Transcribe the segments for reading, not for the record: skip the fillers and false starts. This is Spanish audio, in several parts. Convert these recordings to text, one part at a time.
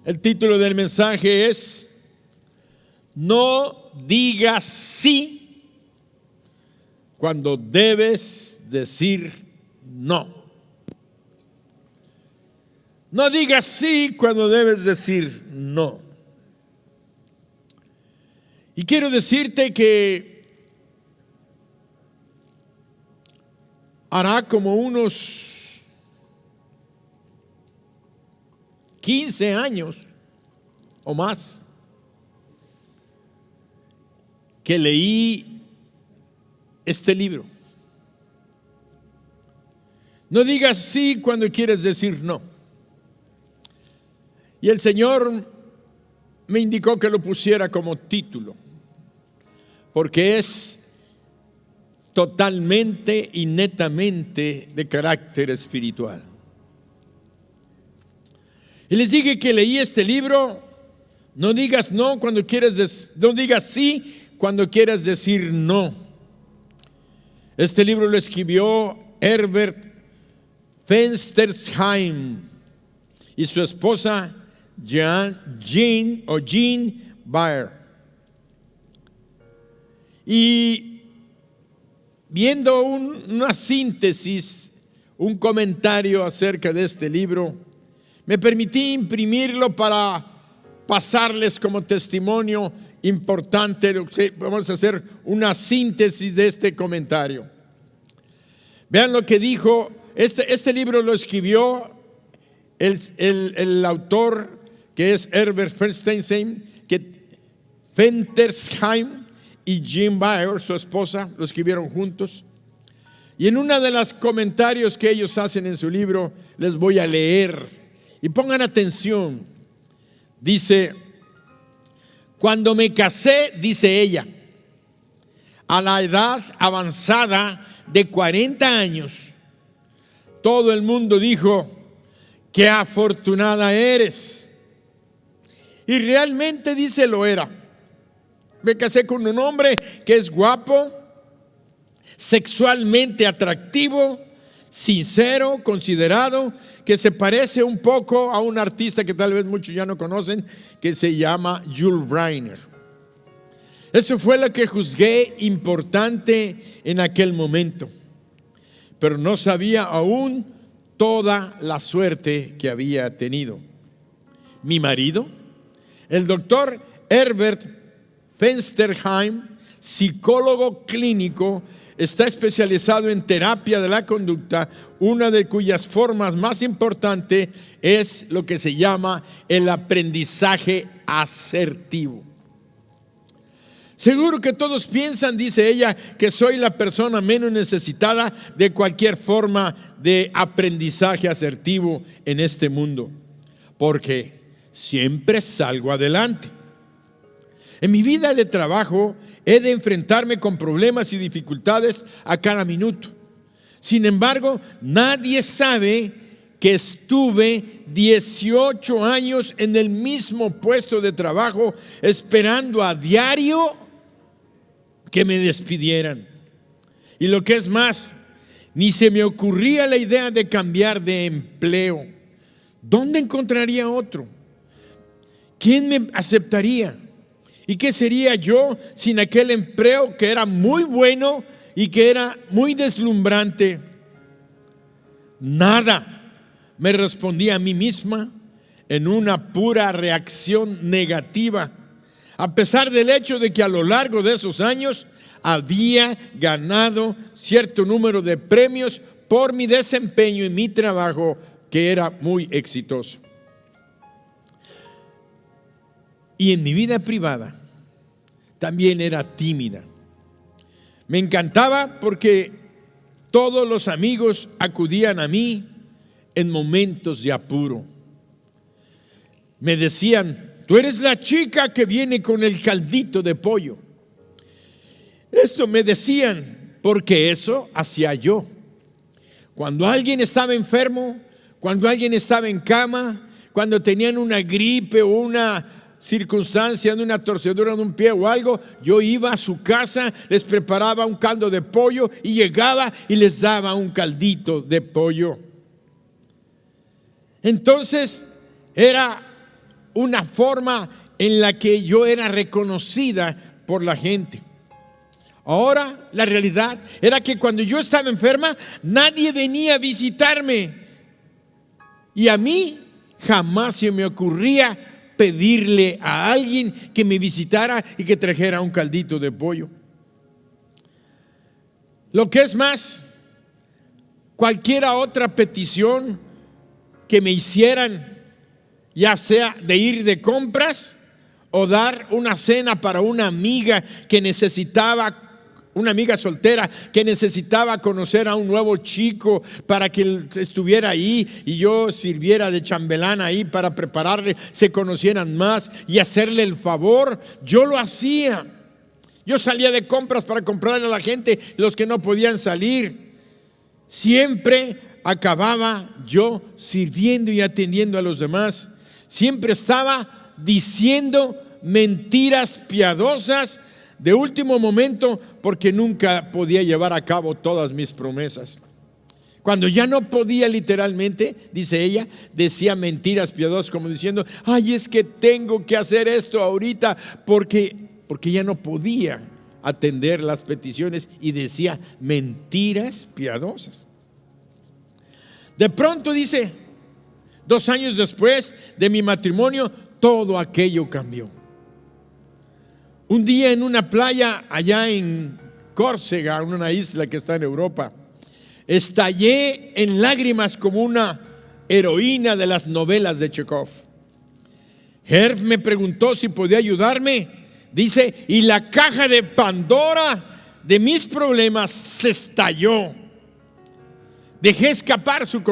El título del mensaje es: no digas sí cuando debes decir no. No digas sí cuando debes decir no. Y quiero decirte que hará como unos 15 años o más que leí este libro. No digas sí cuando quieres decir no. Y el Señor me indicó que lo pusiera como título, porque es totalmente y netamente de carácter espiritual. Y les dije que leí este libro. No digas no cuando quieres no digas sí cuando quieras decir no. Este libro lo escribió Herbert Fenstersheim y su esposa Jean Baer. Y viendo una síntesis, un comentario acerca de este libro, me permití imprimirlo para pasarles como testimonio importante. Vamos a hacer una síntesis de este comentario. Vean lo que dijo. Este libro lo escribió el autor, que es Herbert Fenstersheim, y Jean Baer, su esposa, lo escribieron juntos. Y en uno de los comentarios que ellos hacen en su libro, les voy a leer. Y pongan atención. Dice: cuando me casé, dice ella, a la edad avanzada de 40 años, todo el mundo dijo: qué afortunada eres. Y realmente, dice, lo era. Me casé con un hombre que es guapo, sexualmente atractivo, sincero, considerado, que se parece un poco a un artista que tal vez muchos ya no conocen, que se llama Jules Reiner. Eso fue lo que juzgué importante en aquel momento, pero no sabía aún toda la suerte que había tenido. Mi marido, el doctor Herbert Fenstersheim, psicólogo clínico, está especializado en terapia de la conducta, una de cuyas formas más importantes es lo que se llama el aprendizaje asertivo. Seguro que todos piensan, dice ella, que soy la persona menos necesitada de cualquier forma de aprendizaje asertivo en este mundo, porque siempre salgo adelante. En mi vida de trabajo he de enfrentarme con problemas y dificultades a cada minuto. Sin embargo, nadie sabe que estuve 18 años en el mismo puesto de trabajo, esperando a diario que me despidieran. Y lo que es más, ni se me ocurría la idea de cambiar de empleo. ¿Dónde encontraría otro? ¿Quién me aceptaría? ¿Y qué sería yo sin aquel empleo que era muy bueno y que era muy deslumbrante? Nada, me respondí a mí misma en una pura reacción negativa, a pesar del hecho de que a lo largo de esos años había ganado cierto número de premios por mi desempeño en mi trabajo, que era muy exitoso. Y en mi vida privada también era tímida. Me encantaba porque todos los amigos acudían a mí en momentos de apuro. Me decían: tú eres la chica que viene con el caldito de pollo. Esto me decían porque eso hacía yo. Cuando alguien estaba enfermo, cuando alguien estaba en cama, cuando tenían una gripe o una circunstancia de una torcedura de un pie o algo, yo iba a su casa, les preparaba un caldo de pollo y llegaba y les daba un caldito de pollo. Entonces era una forma en la que yo era reconocida por la gente. Ahora la realidad era que cuando yo estaba enferma, nadie venía a visitarme. Y a mí jamás se me ocurría pedirle a alguien que me visitara y que trajera un caldito de pollo. Lo que es más, cualquier otra petición que me hicieran, ya sea de ir de compras o dar una cena para una amiga que necesitaba, una amiga soltera que necesitaba conocer a un nuevo chico para que estuviera ahí y yo sirviera de chambelán ahí para prepararle, se conocieran más y hacerle el favor, yo lo hacía. Yo salía de compras para comprarle a la gente, los que no podían salir. Siempre acababa yo sirviendo y atendiendo a los demás. Siempre estaba diciendo mentiras piadosas de último momento porque nunca podía llevar a cabo todas mis promesas. Cuando ya no podía literalmente, dice ella, decía mentiras piadosas como diciendo, ay, es que tengo que hacer esto ahorita porque ya no podía atender las peticiones y decía mentiras piadosas. De pronto dice, 2 años después de mi matrimonio, todo aquello cambió. Un día en una playa allá en Córcega, una isla que está en Europa, estallé en lágrimas como una heroína de las novelas de Chekhov. Herb me preguntó si podía ayudarme, dice, y la caja de Pandora de mis problemas se estalló. Dejé escapar su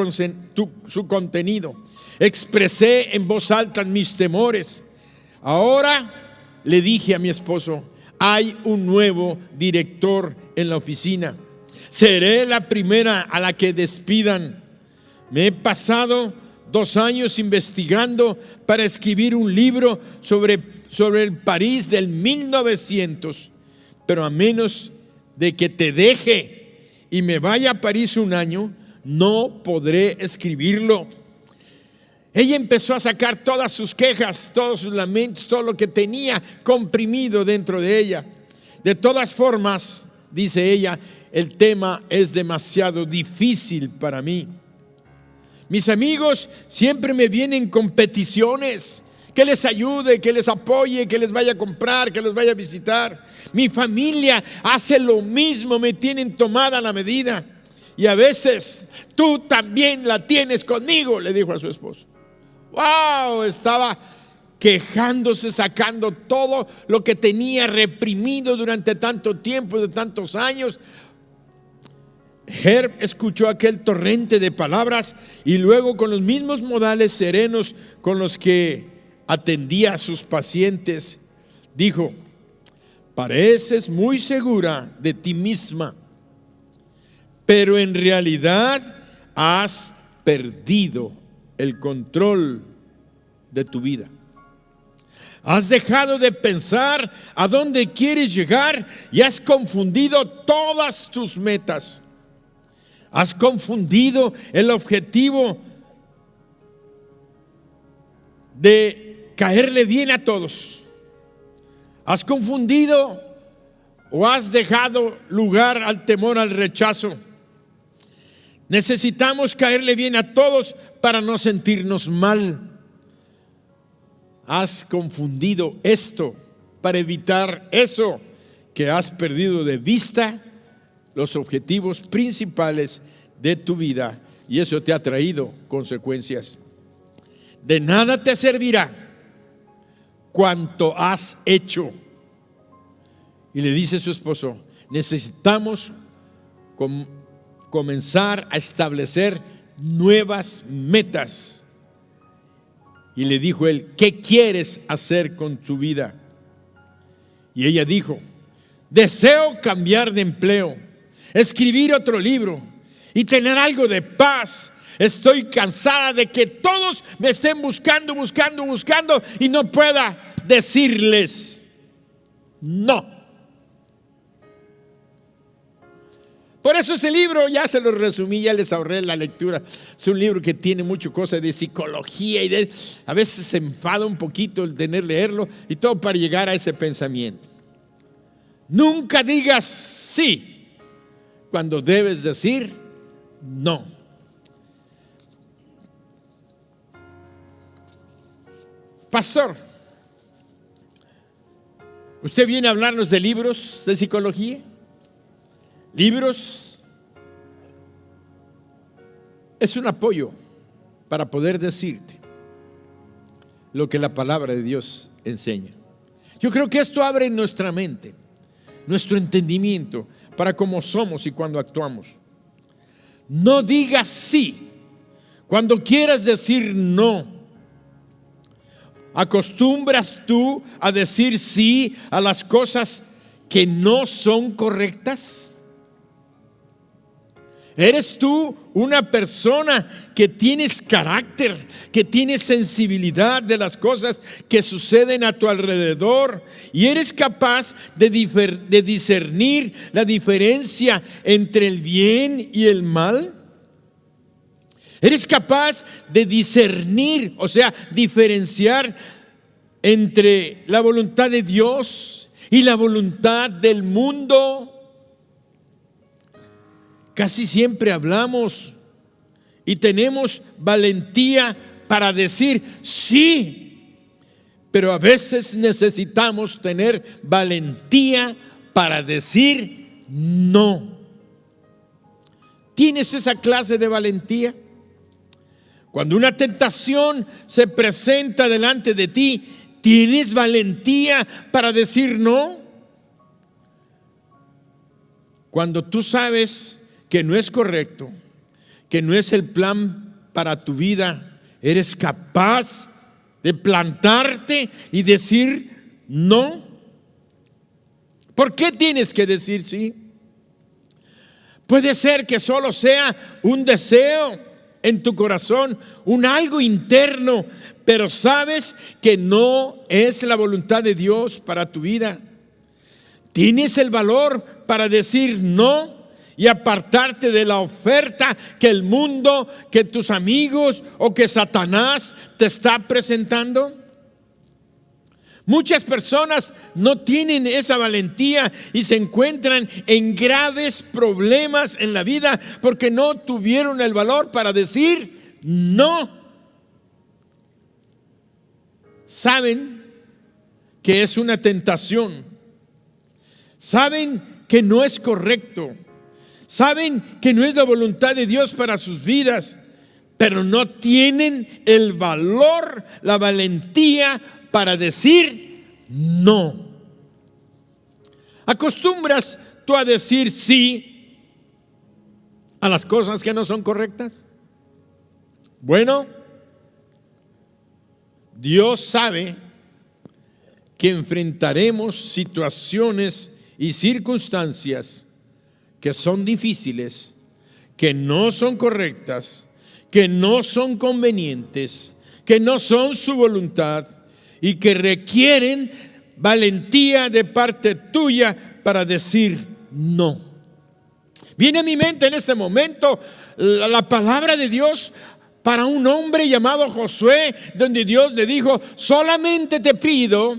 contenido. Expresé en voz alta mis temores. Ahora le dije a mi esposo, hay un nuevo director en la oficina. Seré la primera a la que despidan. Me he pasado 2 años investigando para escribir un libro sobre el París del 1900. Pero a menos de que te deje y me vaya a París un año, no podré escribirlo. Ella empezó a sacar todas sus quejas, todos sus lamentos, todo lo que tenía comprimido dentro de ella. De todas formas, dice ella, el tema es demasiado difícil para mí. Mis amigos siempre me vienen con peticiones, que les ayude, que les apoye, que les vaya a comprar, que los vaya a visitar. Mi familia hace lo mismo, me tienen tomada la medida. Y a veces tú también la tienes conmigo, le dijo a su esposo. ¡Wow! Estaba quejándose, sacando todo lo que tenía reprimido durante tanto tiempo, de tantos años. Herb escuchó aquel torrente de palabras y luego, con los mismos modales serenos con los que atendía a sus pacientes, dijo, pareces muy segura de ti misma, pero en realidad has perdido el control de tu vida. Has dejado de pensar a dónde quieres llegar y has confundido todas tus metas. Has confundido el objetivo de caerle bien a todos. Has confundido o has dejado lugar al temor al rechazo. Necesitamos caerle bien a todos para no sentirnos mal. Has confundido esto para evitar eso, que has perdido de vista los objetivos principales de tu vida, y eso te ha traído consecuencias. De nada te servirá cuanto has hecho. Y le dice su esposo, necesitamos comenzar a establecer nuevas metas. Y le dijo él, ¿qué quieres hacer con tu vida? Y ella dijo, deseo cambiar de empleo, escribir otro libro y tener algo de paz. Estoy cansada de que todos me estén buscando y no pueda decirles no. Por eso ese libro ya se lo resumí, ya les ahorré la lectura. Es un libro que tiene mucho cosa de psicología y a veces se enfada un poquito el leerlo y todo para llegar a ese pensamiento. Nunca digas sí cuando debes decir no. Pastor, ¿usted viene a hablarnos de libros de psicología? Libros es un apoyo para poder decirte lo que la palabra de Dios enseña. Yo creo que esto abre nuestra mente, nuestro entendimiento para cómo somos y cuando actuamos. No digas sí cuando quieras decir no. ¿Acostumbras tú a decir sí a las cosas que no son correctas? ¿Eres tú una persona que tienes carácter, que tienes sensibilidad de las cosas que suceden a tu alrededor y eres capaz de discernir la diferencia entre el bien y el mal? ¿Eres capaz de discernir, o sea, diferenciar entre la voluntad de Dios y la voluntad del mundo? Casi siempre hablamos y tenemos valentía para decir sí, pero a veces necesitamos tener valentía para decir no. ¿Tienes esa clase de valentía? Cuando una tentación se presenta delante de ti, ¿tienes valentía para decir no? Cuando tú sabes que no es correcto, que no es el plan para tu vida, ¿eres capaz de plantarte y decir no? ¿Por qué tienes que decir sí? Puede ser que solo sea un deseo en tu corazón, un algo interno, pero sabes que no es la voluntad de Dios para tu vida. ¿Tienes el valor para decir no y apartarte de la oferta que el mundo, que tus amigos o que Satanás te está presentando? Muchas personas no tienen esa valentía y se encuentran en graves problemas en la vida porque no tuvieron el valor para decir no. Saben que es una tentación, saben que no es correcto, saben que no es la voluntad de Dios para sus vidas, pero no tienen el valor, la valentía para decir no. ¿Acostumbras tú a decir sí a las cosas que no son correctas? Bueno, Dios sabe que enfrentaremos situaciones y circunstancias que son difíciles, que no son correctas, que no son convenientes, que no son su voluntad y que requieren valentía de parte tuya para decir no. Viene a mi mente en este momento la palabra de Dios para un hombre llamado Josué, donde Dios le dijo: solamente te pido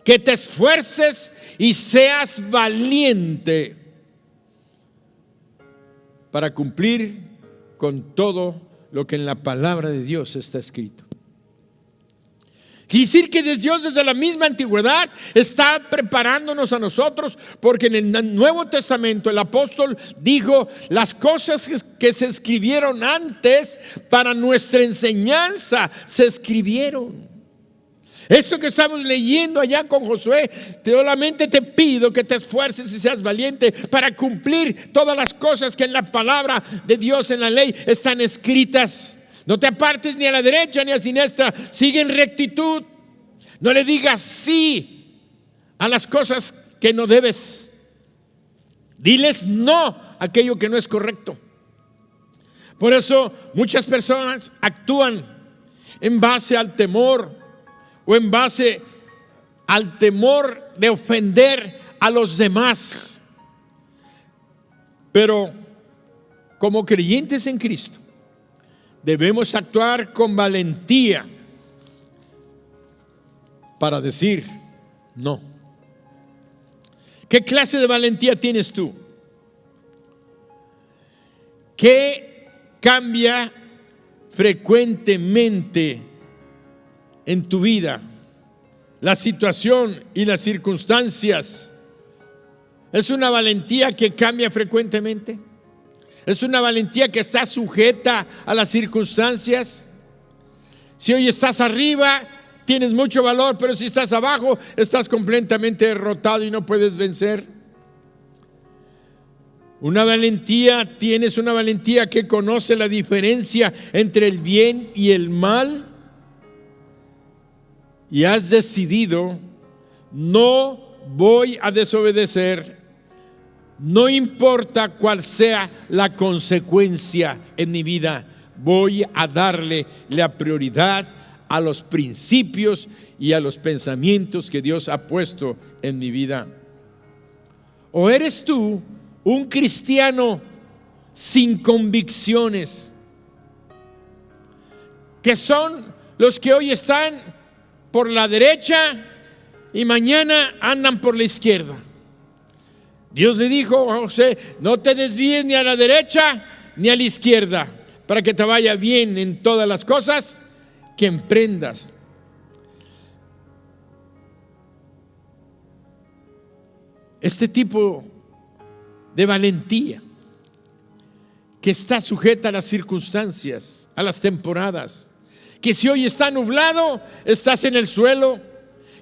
que te esfuerces y seas valiente para cumplir con todo lo que en la palabra de Dios está escrito. Quiere decir que Dios desde la misma antigüedad está preparándonos a nosotros, porque en el Nuevo Testamento el apóstol dijo: las cosas que se escribieron antes para nuestra enseñanza se escribieron. Eso que estamos leyendo allá con Josué: solamente te pido que te esfuerces y seas valiente para cumplir todas las cosas que en la palabra de Dios, en la ley, están escritas. No te apartes ni a la derecha ni a la siniestra, sigue en rectitud. No le digas sí a las cosas que no debes. Diles no a aquello que no es correcto. Por eso muchas personas actúan en base al temor o en base al temor de ofender a los demás. Pero como creyentes en Cristo, debemos actuar con valentía para decir no. ¿Qué clase de valentía tienes tú? ¿Qué cambia frecuentemente en tu vida? La situación y las circunstancias. ¿Es una valentía que cambia frecuentemente? ¿Es una valentía que está sujeta a las circunstancias? Si hoy estás arriba, tienes mucho valor, pero si estás abajo, estás completamente derrotado y no puedes vencer. Tienes una valentía que conoce la diferencia entre el bien y el mal. Y has decidido, no voy a desobedecer, no importa cuál sea la consecuencia en mi vida, voy a darle la prioridad a los principios y a los pensamientos que Dios ha puesto en mi vida. ¿O eres tú un cristiano sin convicciones, que son los que hoy están por la derecha y mañana andan por la izquierda? Dios le dijo a José: no te desvíes ni a la derecha ni a la izquierda, para que te vaya bien en todas las cosas que emprendas. Este tipo de valentía, que está sujeta a las circunstancias, a las temporadas, que si hoy está nublado, estás en el suelo,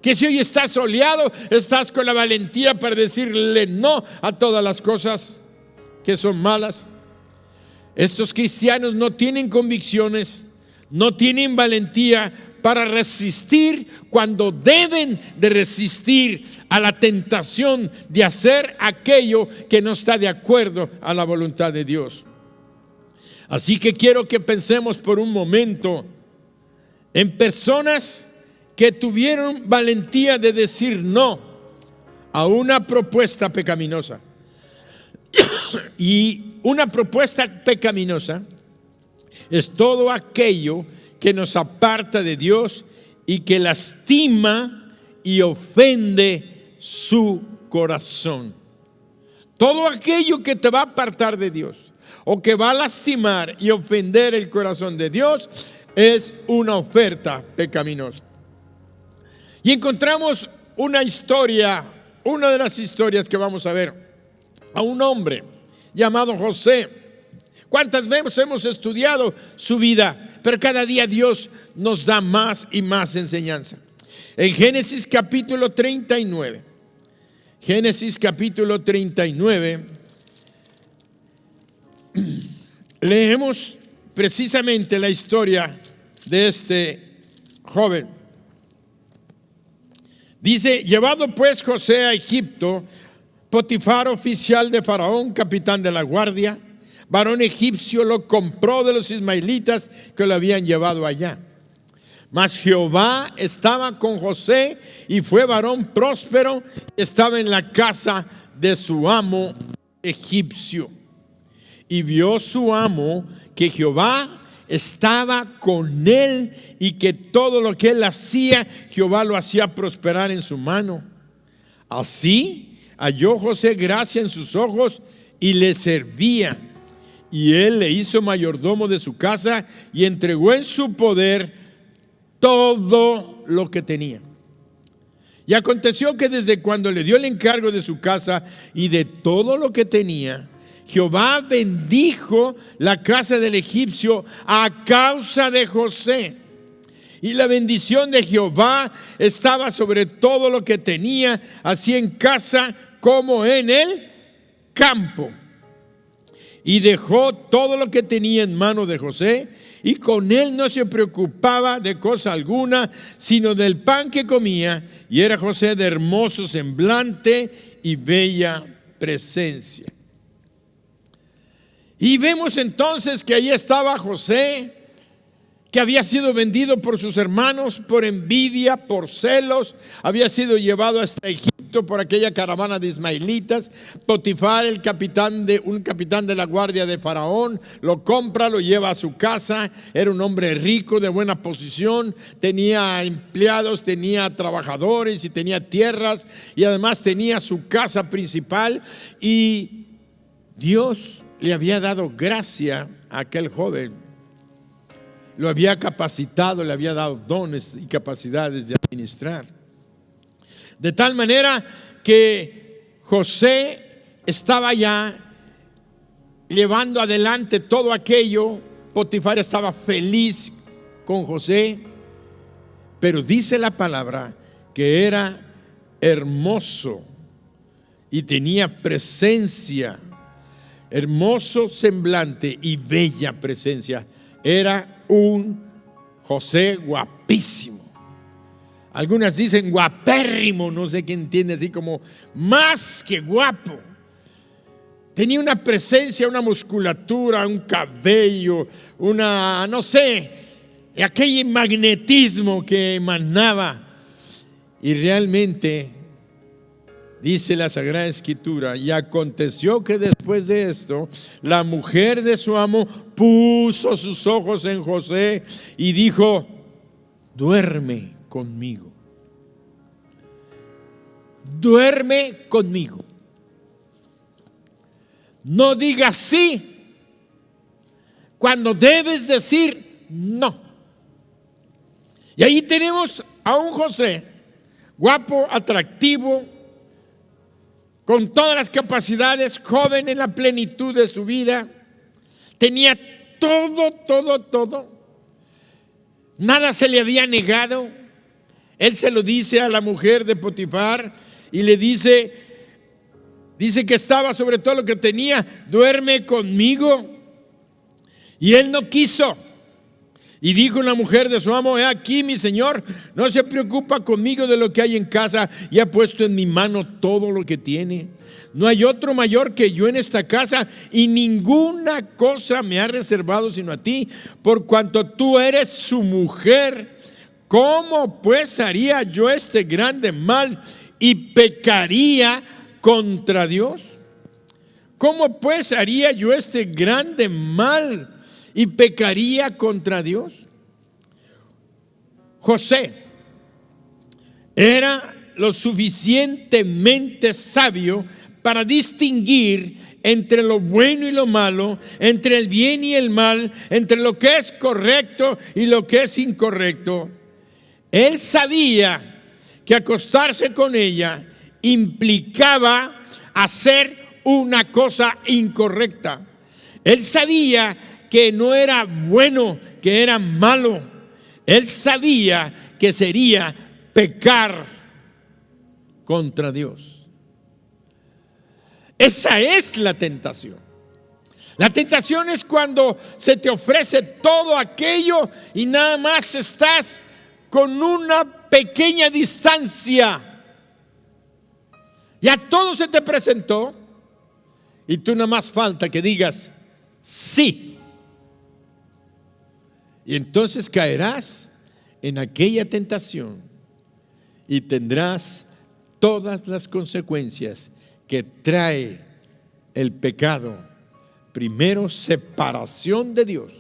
que si hoy está soleado, estás con la valentía para decirle no a todas las cosas que son malas. Estos cristianos no tienen convicciones, no tienen valentía para resistir cuando deben de resistir a la tentación de hacer aquello que no está de acuerdo a la voluntad de Dios. Así que quiero que pensemos por un momento en personas que tuvieron valentía de decir no a una propuesta pecaminosa. Y una propuesta pecaminosa es todo aquello que nos aparta de Dios y que lastima y ofende su corazón. Todo aquello que te va a apartar de Dios o que va a lastimar y ofender el corazón de Dios es una oferta pecaminosa. Y encontramos una historia, una de las historias que vamos a ver, a un hombre llamado José. ¿Cuántas veces hemos estudiado su vida? Pero cada día Dios nos da más y más enseñanza. En Génesis capítulo 39, Génesis capítulo 39, leemos precisamente la historia de este joven. Dice: llevado pues José a Egipto, Potifar, oficial de Faraón, capitán de la guardia, varón egipcio, lo compró de los ismaelitas que lo habían llevado allá. Mas Jehová estaba con José y fue varón próspero, estaba en la casa de su amo egipcio. Y vio su amo que Jehová estaba con él y que todo lo que él hacía, Jehová lo hacía prosperar en su mano. Así halló José gracia en sus ojos y le servía. Y él le hizo mayordomo de su casa y entregó en su poder todo lo que tenía. Y aconteció que desde cuando le dio el encargo de su casa y de todo lo que tenía, Jehová bendijo la casa del egipcio a causa de José. Y la bendición de Jehová estaba sobre todo lo que tenía, así en casa como en el campo. Y dejó todo lo que tenía en mano de José, y con él no se preocupaba de cosa alguna, sino del pan que comía. Y era José de hermoso semblante y bella presencia. Y vemos entonces que ahí estaba José, que había sido vendido por sus hermanos, por envidia, por celos, había sido llevado hasta Egipto por aquella caravana de ismaelitas. Potifar, un capitán de la guardia de Faraón, lo compra, lo lleva a su casa. Era un hombre rico, de buena posición, tenía empleados, tenía trabajadores y tenía tierras, y además tenía su casa principal. Y Dios le había dado gracia a aquel joven. Lo había capacitado, le había dado dones y capacidades de administrar. De tal manera que José estaba ya llevando adelante todo aquello. Potifar estaba feliz con José, pero dice la palabra que era hermoso y tenía presencia, hermoso semblante y bella presencia. Era un José guapísimo. Algunas dicen guapérrimo, no sé qué entiende, así como más que guapo. Tenía una presencia, una musculatura, un cabello, no sé, aquel magnetismo que emanaba. Y realmente, dice la Sagrada Escritura, y aconteció que después de esto, la mujer de su amo puso sus ojos en José y dijo: duerme conmigo. Duerme conmigo. No digas sí cuando debes decir no. Y ahí tenemos a un José guapo, atractivo, con todas las capacidades, joven en la plenitud de su vida. Tenía todo. Nada se le había negado. Él se lo dice a la mujer de Potifar y le dice que estaba sobre todo lo que tenía: duerme conmigo. Y él no quiso. Y dijo la mujer de su amo: he aquí, mi señor no se preocupa conmigo de lo que hay en casa, y ha puesto en mi mano todo lo que tiene. No hay otro mayor que yo en esta casa, y ninguna cosa me ha reservado sino a ti, por cuanto tú eres su mujer. ¿Cómo pues haría yo este grande mal y pecaría contra Dios? ¿Cómo pues haría yo este grande mal y pecaría contra Dios? José era lo suficientemente sabio para distinguir entre lo bueno y lo malo, entre el bien y el mal, entre lo que es correcto y lo que es incorrecto. Él sabía que acostarse con ella implicaba hacer una cosa incorrecta. Él sabía que no era bueno, que era malo. Él sabía que sería pecar contra Dios. Esa es la tentación. La tentación es cuando se te ofrece todo aquello y nada más estás con una pequeña distancia. Ya todo se te presentó y tú nada más falta que digas sí. Y entonces caerás en aquella tentación y tendrás todas las consecuencias que trae el pecado. Primero, separación de Dios,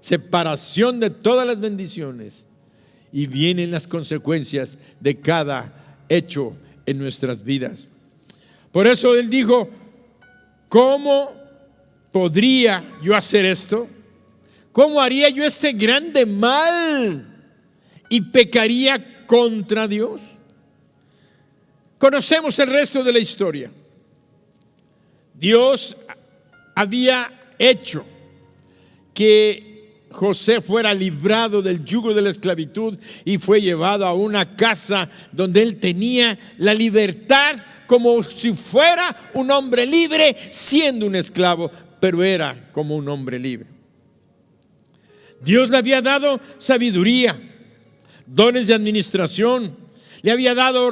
separación de todas las bendiciones, y vienen las consecuencias de cada hecho en nuestras vidas. Por eso él dijo: ¿cómo podría yo hacer esto? ¿Cómo haría yo este grande mal y pecaría contra Dios? Conocemos el resto de la historia. Dios había hecho que José fuera librado del yugo de la esclavitud y fue llevado a una casa donde él tenía la libertad, como si fuera un hombre libre siendo un esclavo, pero era como un hombre libre. Dios le había dado sabiduría, dones de administración, le había dado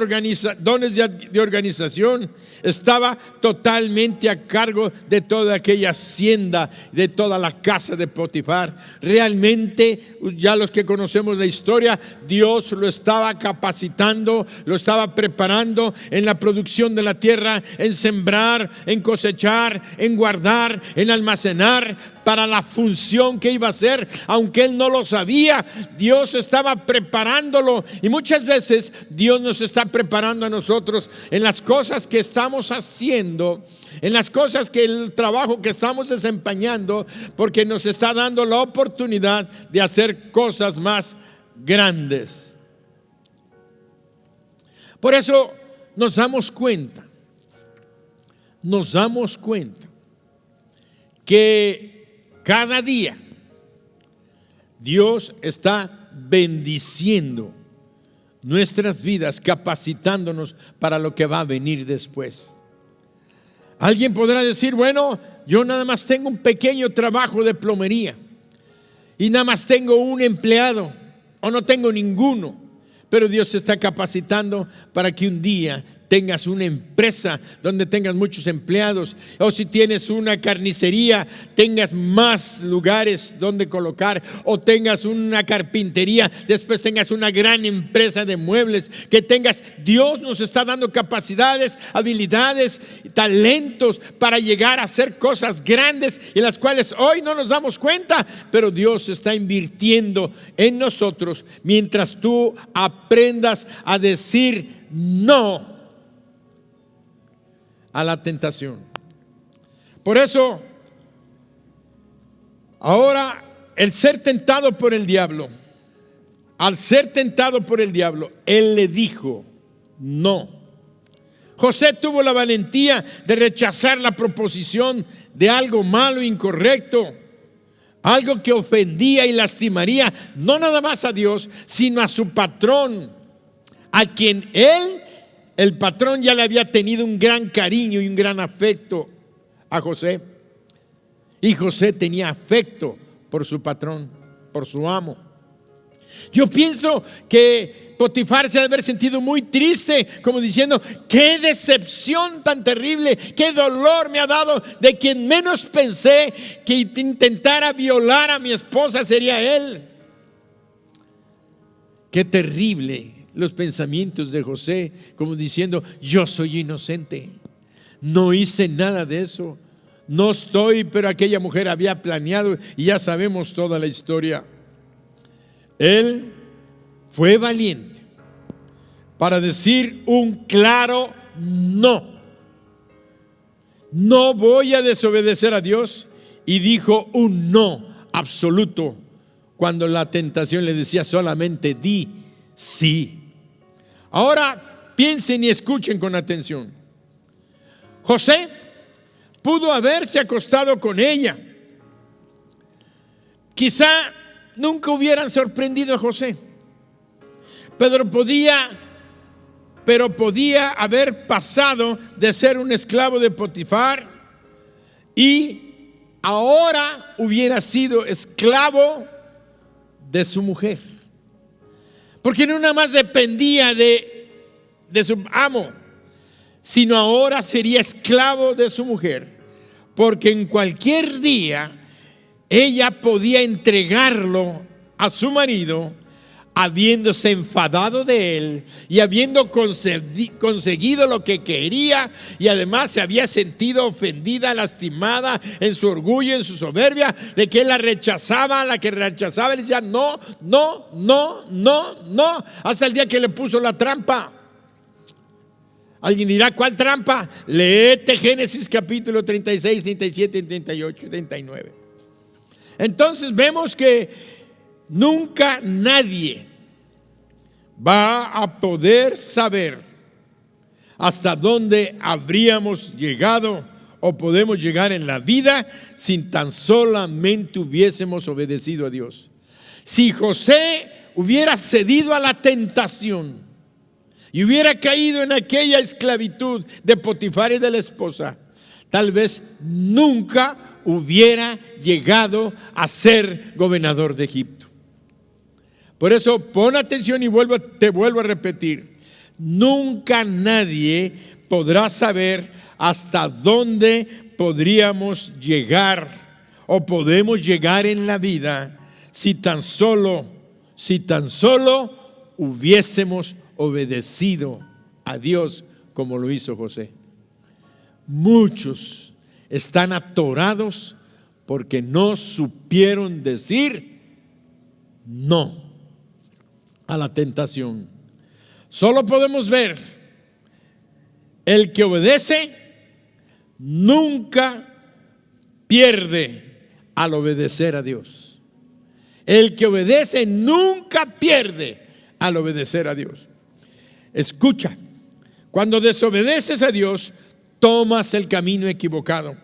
dones de organización, estaba totalmente a cargo de toda aquella hacienda, de toda la casa de Potifar. Realmente, ya los que conocemos la historia, Dios lo estaba capacitando, lo estaba preparando en la producción de la tierra, en sembrar, en cosechar, en guardar, en almacenar, para la función que iba a hacer, aunque él no lo sabía. Dios estaba preparándolo, y muchas veces Dios nos está preparando a nosotros en las cosas que estamos haciendo, en las cosas que el trabajo que estamos desempeñando, porque nos está dando la oportunidad de hacer cosas más grandes. Por eso nos damos cuenta que cada día Dios está bendiciendo nuestras vidas, capacitándonos para lo que va a venir después. Alguien podrá decir: bueno, yo nada más tengo un pequeño trabajo de plomería y nada más tengo un empleado, o no tengo ninguno. Pero Dios se está capacitando para que un día tengas una empresa donde tengas muchos empleados, o si tienes una carnicería, tengas más lugares donde colocar, o tengas una carpintería, después tengas una gran empresa de muebles, que tengas. Dios nos está dando capacidades, habilidades, talentos para llegar a hacer cosas grandes, en las cuales hoy no nos damos cuenta, pero Dios está invirtiendo en nosotros mientras tú aprendas a decir no a la tentación. Por eso, ahora, el ser tentado por el diablo, al ser tentado por el diablo, él le dijo no. José tuvo la valentía de rechazar la proposición de algo malo e incorrecto, algo que ofendía y lastimaría no nada más a Dios, sino a su patrón, a quien el patrón ya le había tenido un gran cariño y un gran afecto a José. Y José tenía afecto por su patrón, por su amo. Yo pienso que Potifar se ha de haber sentido muy triste, como diciendo: qué decepción tan terrible, qué dolor me ha dado. De quien menos pensé que intentara violar a mi esposa sería él. Qué terrible los pensamientos de José, como diciendo: yo soy inocente, no hice nada de eso, no estoy, pero aquella mujer había planeado, y ya sabemos toda la historia. Él fue valiente para decir un claro no. No voy a desobedecer a Dios, y dijo un no absoluto cuando la tentación le decía solamente di sí. Ahora piensen y escuchen con atención. José pudo haberse acostado con ella. Quizá nunca hubieran sorprendido a José, pero podía haber pasado de ser un esclavo de Potifar y ahora hubiera sido esclavo de su mujer. Porque no nada más dependía de su amo, sino ahora sería esclavo de su mujer, porque en cualquier día ella podía entregarlo a su marido, habiéndose enfadado de él y habiendo conseguido lo que quería, y además se había sentido ofendida, lastimada en su orgullo, en su soberbia, de que él la rechazaba, la que rechazaba, le decía no, no, no, no, no, hasta el día que le puso la trampa. Alguien dirá: ¿cuál trampa? Léete Génesis capítulo 36, 37, 38, 39. Entonces vemos que nunca nadie va a poder saber hasta dónde habríamos llegado o podemos llegar en la vida si tan solamente hubiésemos obedecido a Dios. Si José hubiera cedido a la tentación y hubiera caído en aquella esclavitud de Potifar y de la esposa, tal vez nunca hubiera llegado a ser gobernador de Egipto. Por eso pon atención y te vuelvo a repetir: nunca nadie podrá saber hasta dónde podríamos llegar o podemos llegar en la vida si tan solo hubiésemos obedecido a Dios como lo hizo José. Muchos están atorados porque no supieron decir no a la tentación. Solo podemos ver, el que obedece nunca pierde al obedecer a Dios. El que obedece nunca pierde al obedecer a Dios. Escucha, cuando desobedeces a Dios, tomas el camino equivocado.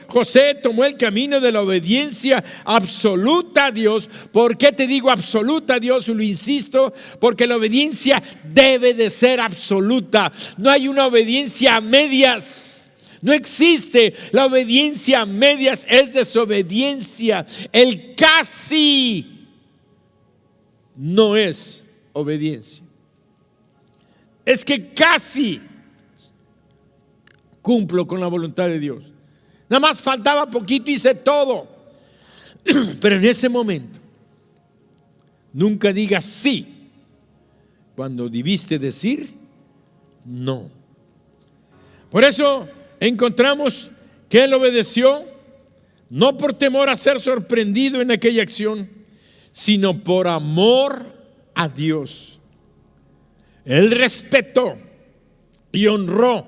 José tomó el camino de la obediencia absoluta a Dios. ¿Por qué te digo absoluta a Dios? Lo insisto, porque la obediencia debe de ser absoluta. No hay una obediencia a medias. No existe. La obediencia a medias es desobediencia. El casi no es obediencia. Es que casi cumplo con la voluntad de Dios. Nada más faltaba poquito y hice todo. Pero en ese momento, nunca digas sí cuando debiste decir no. Por eso encontramos que él obedeció, no por temor a ser sorprendido en aquella acción, sino por amor a Dios. Él respetó y honró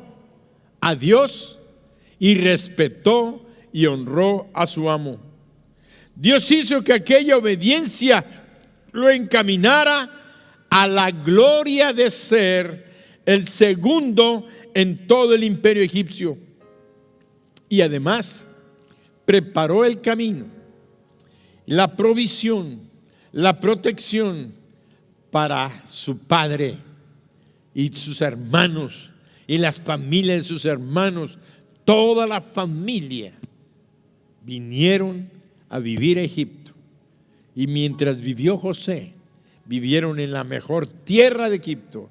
a Dios y respetó y honró a su amo. Dios hizo que aquella obediencia lo encaminara a la gloria de ser el segundo en todo el imperio egipcio. Y además preparó el camino, la provisión, la protección para su padre y sus hermanos y las familias de sus hermanos. Toda la familia vinieron a vivir a Egipto. Y mientras vivió José, vivieron en la mejor tierra de Egipto,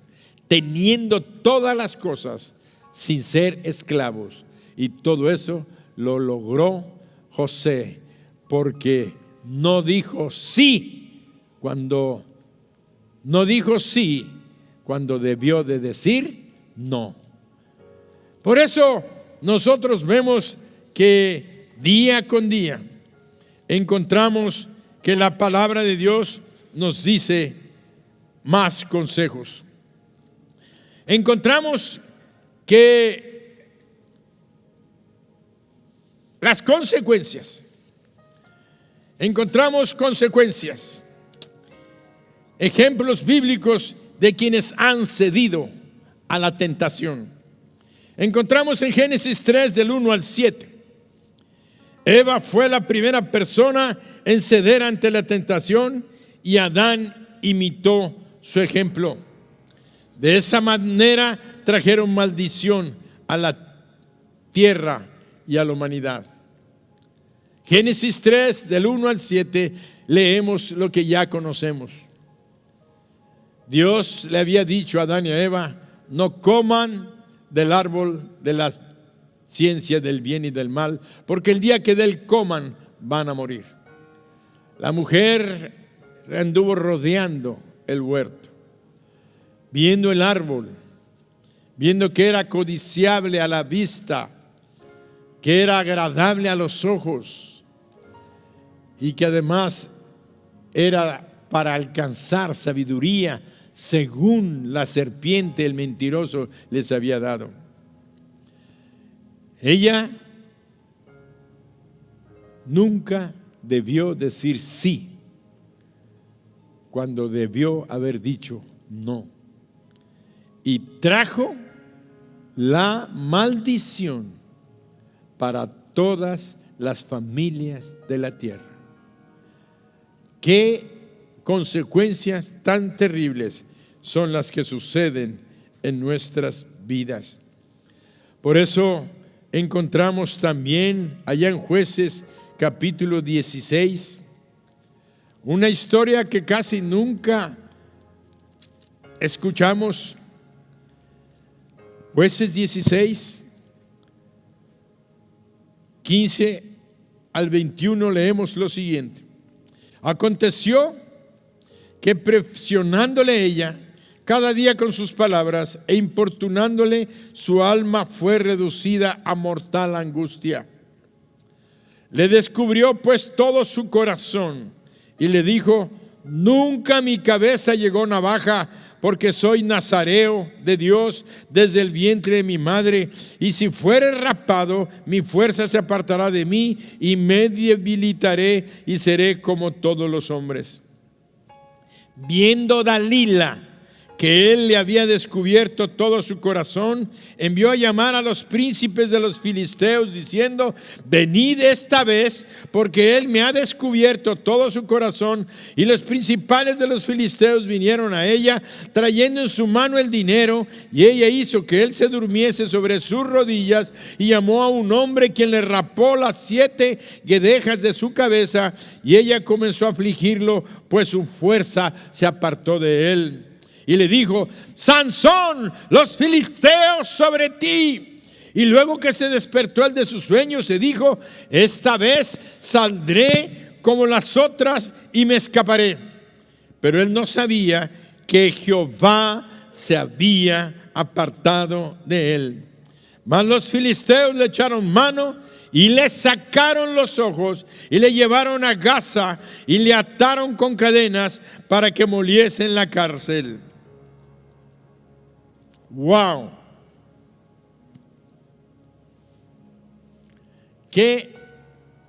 teniendo todas las cosas sin ser esclavos. Y todo eso lo logró José porque no dijo sí cuando debió de decir no. Por eso nosotros vemos que día con día encontramos que la palabra de Dios nos dice más consejos. Encontramos que las consecuencias, ejemplos bíblicos de quienes han cedido a la tentación. Encontramos en Génesis 3 del 1 al 7. Eva fue la primera persona en ceder ante la tentación y Adán imitó su ejemplo. De esa manera trajeron maldición a la tierra y a la humanidad. Génesis 3 del 1 al 7 leemos lo que ya conocemos. Dios le había dicho a Adán y a Eva: no coman del árbol de la ciencia del bien y del mal, porque el día que de él coman van a morir. La mujer anduvo rodeando el huerto, viendo el árbol, viendo que era codiciable a la vista, que era agradable a los ojos y que además era para alcanzar sabiduría, según la serpiente, el mentiroso, les había dado. Ella nunca debió decir sí cuando debió haber dicho no. Y trajo la maldición para todas las familias de la tierra. ¿Qué consecuencias tan terribles son las que suceden en nuestras vidas? Por eso encontramos también allá en Jueces capítulo 16 una historia que casi nunca escuchamos Jueces 16, 15 al 21, leemos lo siguiente. Aconteció que presionándole ella cada día con sus palabras e importunándole, su alma fue reducida a mortal angustia. Le descubrió pues todo su corazón y le dijo: nunca mi cabeza llegó navaja, porque soy nazareo de Dios desde el vientre de mi madre, y si fuere rapado, mi fuerza se apartará de mí y me debilitaré y seré como todos los hombres. Viendo Dalila que él le había descubierto todo su corazón, envió a llamar a los príncipes de los filisteos diciendo: venid esta vez, porque él me ha descubierto todo su corazón. Y los principales de los filisteos vinieron a ella, trayendo en su mano el dinero, y ella hizo que él se durmiese sobre sus rodillas, y llamó a un hombre, quien le rapó las 7 guedejas de su cabeza, y ella comenzó a afligirlo, pues su fuerza se apartó de él. Y le dijo: Sansón, los filisteos sobre ti. Y luego que se despertó él de su sueño, se dijo: esta vez saldré como las otras y me escaparé. Pero él no sabía que Jehová se había apartado de él. Mas los filisteos le echaron mano y le sacaron los ojos y le llevaron a Gaza y le ataron con cadenas para que moliese en la cárcel. ¡Wow! ¡Qué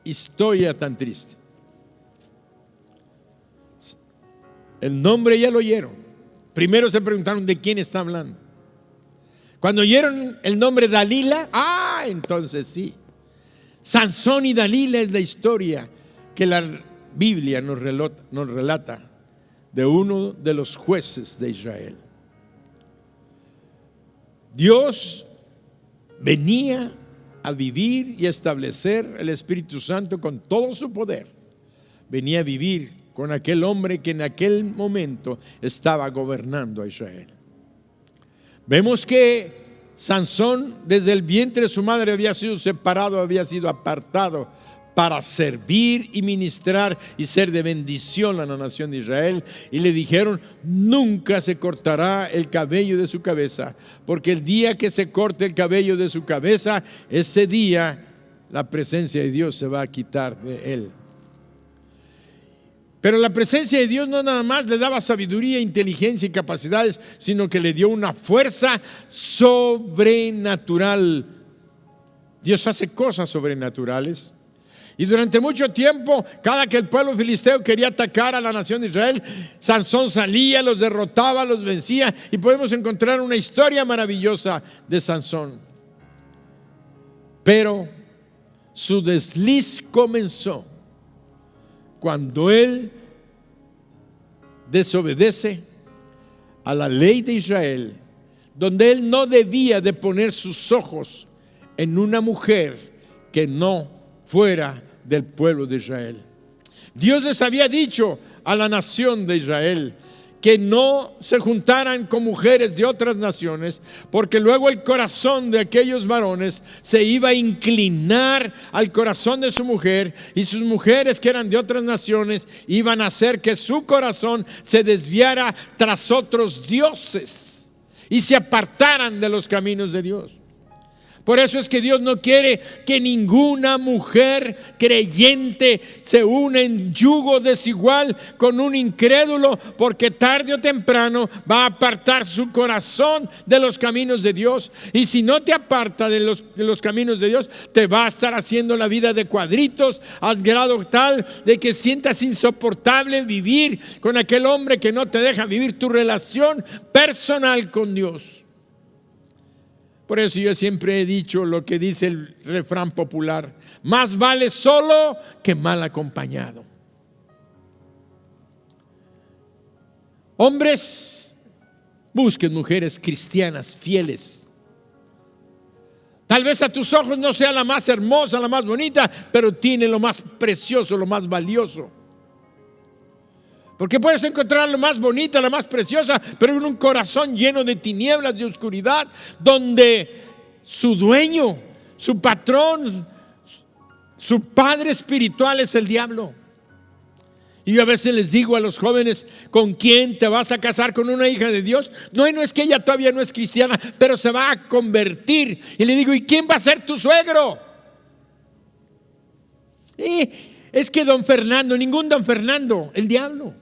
historia tan triste! El nombre ya lo oyeron. Primero se preguntaron de quién está hablando. Cuando oyeron el nombre Dalila, entonces sí. Sansón y Dalila es la historia que la Biblia nos relata de uno de los jueces de Israel. Dios venía a vivir y a establecer el Espíritu Santo con todo su poder. Venía a vivir con aquel hombre que en aquel momento estaba gobernando a Israel. Vemos que Sansón desde el vientre de su madre había sido separado, había sido apartado para servir y ministrar y ser de bendición a la nación de Israel. Y le dijeron: nunca se cortará el cabello de su cabeza, porque el día que se corte el cabello de su cabeza, ese día la presencia de Dios se va a quitar de él. Pero la presencia de Dios no nada más le daba sabiduría, inteligencia y capacidades, sino que le dio una fuerza sobrenatural. Dios hace cosas sobrenaturales. Y durante mucho tiempo, cada que el pueblo filisteo quería atacar a la nación de Israel, Sansón salía, los derrotaba, los vencía. Y podemos encontrar una historia maravillosa de Sansón. Pero su desliz comenzó cuando él desobedece a la ley de Israel, donde él no debía de poner sus ojos en una mujer que no fuera del pueblo de Israel. Dios les había dicho a la nación de Israel que no se juntaran con mujeres de otras naciones, porque luego el corazón de aquellos varones se iba a inclinar al corazón de su mujer, y sus mujeres que eran de otras naciones iban a hacer que su corazón se desviara tras otros dioses y se apartaran de los caminos de Dios. Por eso es que Dios no quiere que ninguna mujer creyente se una en yugo desigual con un incrédulo, porque tarde o temprano va a apartar su corazón de los caminos de Dios. Y si no te aparta de los caminos de Dios, te va a estar haciendo la vida de cuadritos, al grado tal de que sientas insoportable vivir con aquel hombre que no te deja vivir tu relación personal con Dios. Por eso yo siempre he dicho lo que dice el refrán popular: más vale solo que mal acompañado. Hombres, busquen mujeres cristianas fieles. Tal vez a tus ojos no sea la más hermosa, la más bonita, pero tiene lo más precioso, lo más valioso. Porque puedes encontrar la más bonita, la más preciosa, pero en un corazón lleno de tinieblas, de oscuridad, donde su dueño, su patrón, su padre espiritual es el diablo. Y yo a veces les digo a los jóvenes: ¿con quién te vas a casar? ¿Con una hija de Dios? No es que ella todavía no es cristiana, pero se va a convertir. Y le digo: ¿y quién va a ser tu suegro? Es que don Fernando, ningún don Fernando, el diablo.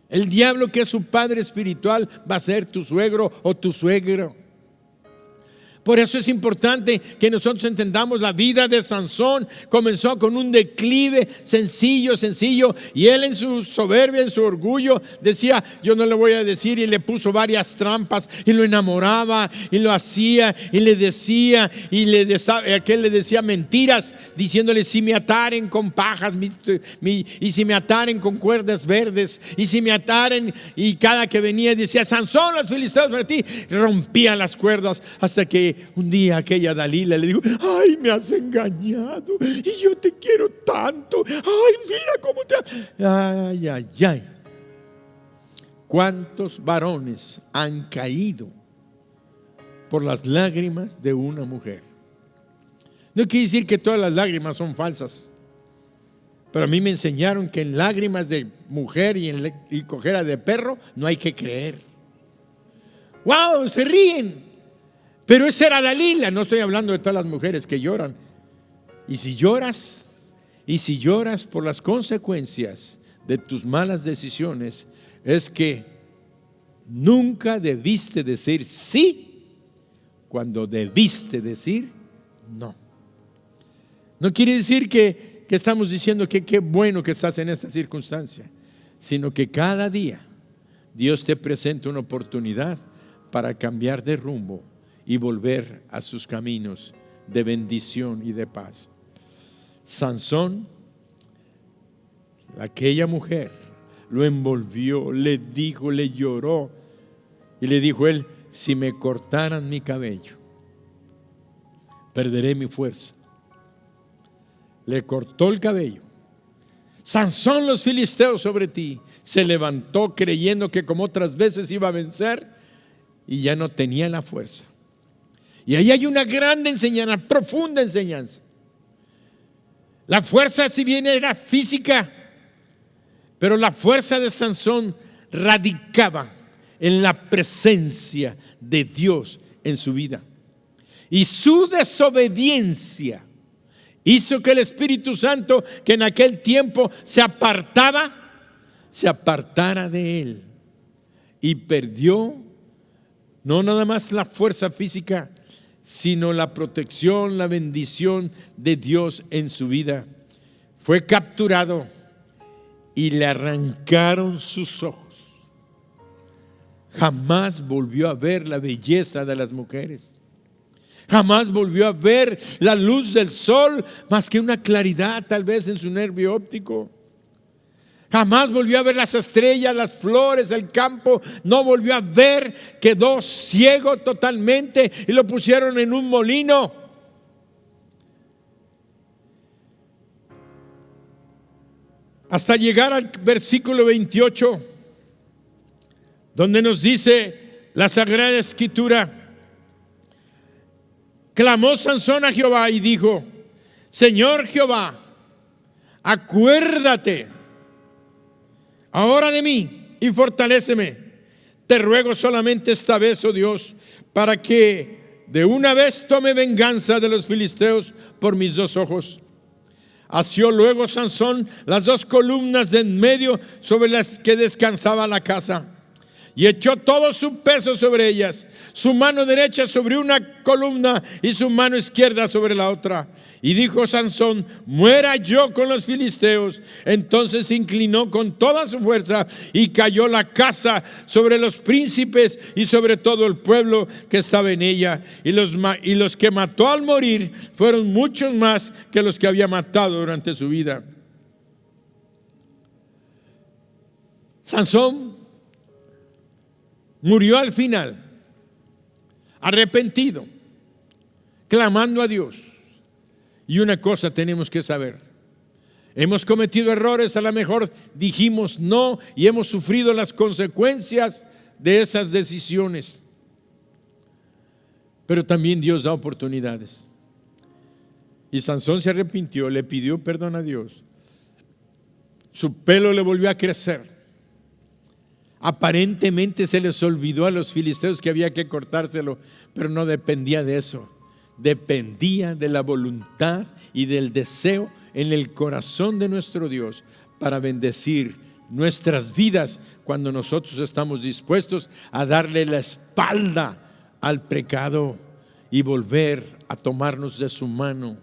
El diablo, que es su padre espiritual, va a ser tu suegro o tu suegro. Por eso es importante que nosotros entendamos la vida de Sansón. Comenzó con un declive sencillo, y él en su soberbia, en su orgullo, decía: yo no le voy a decir, y le puso varias trampas y lo enamoraba y lo hacía y le decía, aquel le decía mentiras, diciéndole: si me ataren con pajas y si me ataren con cuerdas verdes, y si me ataren, y cada que venía decía: Sansón, los filisteos para ti, rompía las cuerdas, hasta que un día aquella Dalila le dijo: ay, me has engañado y yo te quiero tanto, ay, mira cómo te... Ay. ¿Cuántos varones han caído por las lágrimas de una mujer? No quiere decir que todas las lágrimas son falsas, pero a mí me enseñaron que en lágrimas de mujer y cojera de perro no hay que creer. ¡Wow! Se ríen. Pero esa era Dalila. No estoy hablando de todas las mujeres que lloran. Y si lloras por las consecuencias de tus malas decisiones, es que nunca debiste decir sí cuando debiste decir no. No quiere decir que estamos diciendo que qué bueno que estás en esta circunstancia, sino que cada día Dios te presenta una oportunidad para cambiar de rumbo y volver a sus caminos de bendición y de paz. Sansón, aquella mujer, lo envolvió, le dijo, le lloró, y le dijo él: si me cortaran mi cabello, perderé mi fuerza. Le cortó el cabello. Sansón, los filisteos sobre ti. Se levantó creyendo que como otras veces iba a vencer, y ya no tenía la fuerza. Y ahí hay una grande enseñanza, profunda enseñanza. La fuerza, si bien era física, pero la fuerza de Sansón radicaba en la presencia de Dios en su vida. Y su desobediencia hizo que el Espíritu Santo, que en aquel tiempo se apartara de él. Y perdió no nada más la fuerza física, sino la protección, la bendición de Dios en su vida. Fue capturado y le arrancaron sus ojos. Jamás volvió a ver la belleza de las mujeres. Jamás volvió a ver la luz del sol, más que una claridad tal vez en su nervio óptico. Jamás volvió a ver las estrellas, las flores, el campo. No volvió a ver. Quedó ciego totalmente y lo pusieron en un molino. Hasta llegar al versículo 28, donde nos dice la Sagrada Escritura: clamó Sansón a Jehová y dijo: Señor Jehová, acuérdate ahora de mí y fortaléceme. Te ruego solamente esta vez, oh Dios, para que de una vez tome venganza de los filisteos por mis dos ojos. Asió luego Sansón las dos columnas de en medio sobre las que descansaba la casa, y echó todo su peso sobre ellas, su mano derecha sobre una columna y su mano izquierda sobre la otra. Y dijo Sansón: muera yo con los filisteos. Entonces se inclinó con toda su fuerza y cayó la casa sobre los príncipes y sobre todo el pueblo que estaba en ella. Y los que mató al morir fueron muchos más que los que había matado durante su vida. Sansón murió al final, arrepentido, clamando a Dios. Y una cosa tenemos que saber: Hemos cometido errores, a lo mejor dijimos no y hemos sufrido las consecuencias de esas decisiones. Pero también Dios da oportunidades. Y Sansón se arrepintió, le pidió perdón a Dios. Su pelo le volvió a crecer. Aparentemente se les olvidó a los filisteos que había que cortárselo, pero no dependía de eso. Dependía de la voluntad y del deseo en el corazón de nuestro Dios para bendecir nuestras vidas cuando nosotros estamos dispuestos a darle la espalda al pecado y volver a tomarnos de su mano.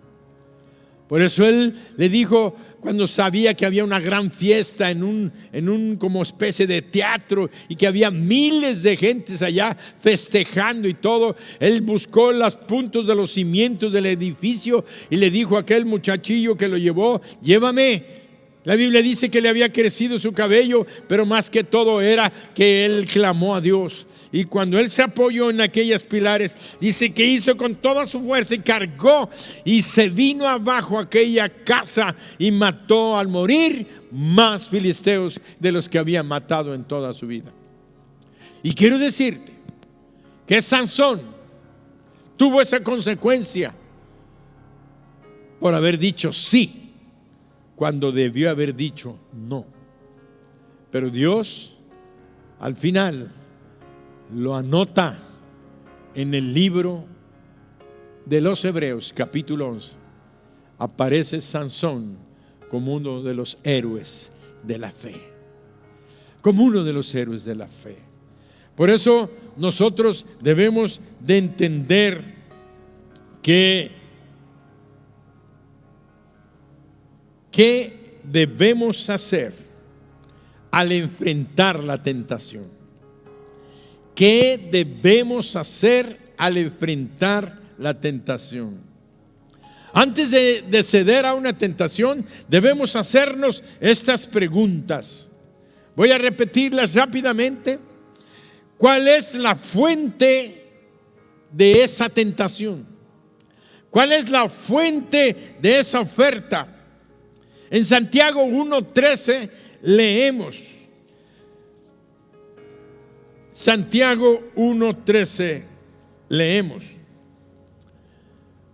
Por eso él le dijo, cuando sabía que había una gran fiesta en un como especie de teatro y que había miles de gentes allá festejando y todo, él buscó los puntos de los cimientos del edificio y le dijo a aquel muchachillo que lo llevó, llévame. La Biblia dice que le había crecido su cabello, pero más que todo era que él clamó a Dios. Y cuando él se apoyó en aquellos pilares, dice que hizo con toda su fuerza y cargó y se vino abajo a aquella casa y mató al morir más filisteos de los que había matado en toda su vida. Y quiero decirte que Sansón tuvo esa consecuencia por haber dicho sí cuando debió haber dicho no. Pero Dios al final lo anota en el libro de los Hebreos, capítulo 11. Aparece Sansón como uno de los héroes de la fe. Como uno de los héroes de la fe. Por eso nosotros debemos de entender que ¿qué debemos hacer al enfrentar la tentación? ¿Qué debemos hacer al enfrentar la tentación? Antes de ceder a una tentación, debemos hacernos estas preguntas. Voy a repetirlas rápidamente. ¿Cuál es la fuente de esa tentación? ¿Cuál es la fuente de esa oferta? En Santiago 1:13 leemos. Santiago 1:13 leemos.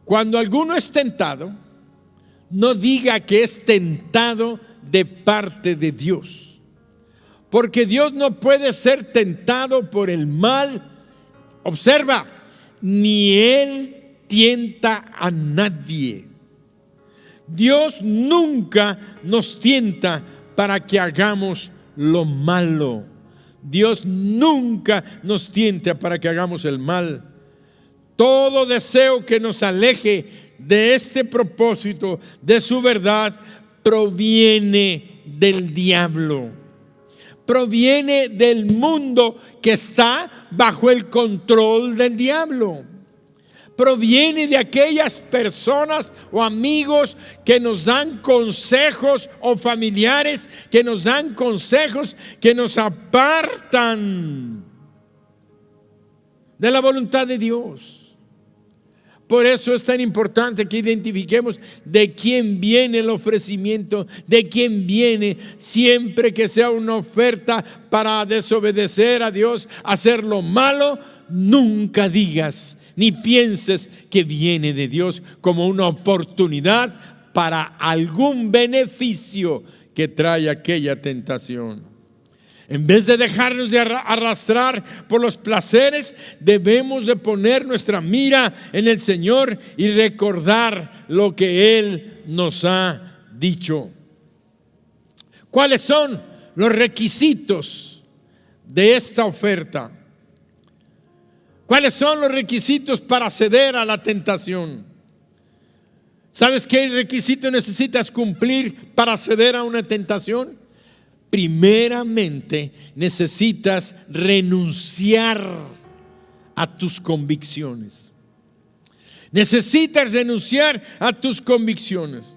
Cuando alguno es tentado, no diga que es tentado de parte de Dios, porque Dios no puede ser tentado por el mal. Observa, ni Él tienta a nadie. Dios nunca nos tienta para que hagamos lo malo. Dios nunca nos tienta para que hagamos el mal. Todo deseo que nos aleje de este propósito, de su verdad, proviene del diablo. Proviene del mundo que está bajo el control del diablo. Proviene de aquellas personas o amigos que nos dan consejos, o familiares que nos dan consejos que nos apartan de la voluntad de Dios. Por eso es tan importante que identifiquemos de quién viene el ofrecimiento, de quién viene, siempre que sea una oferta para desobedecer a Dios, hacer lo malo. Nunca digas ni pienses que viene de Dios como una oportunidad para algún beneficio que trae aquella tentación. En vez de dejarnos de arrastrar por los placeres, debemos de poner nuestra mira en el Señor y recordar lo que Él nos ha dicho. ¿Cuáles son los requisitos de esta oferta? ¿Cuáles son los requisitos para ceder a la tentación? ¿Sabes qué requisito necesitas cumplir para ceder a una tentación? Primeramente, necesitas renunciar a tus convicciones. Necesitas renunciar a tus convicciones.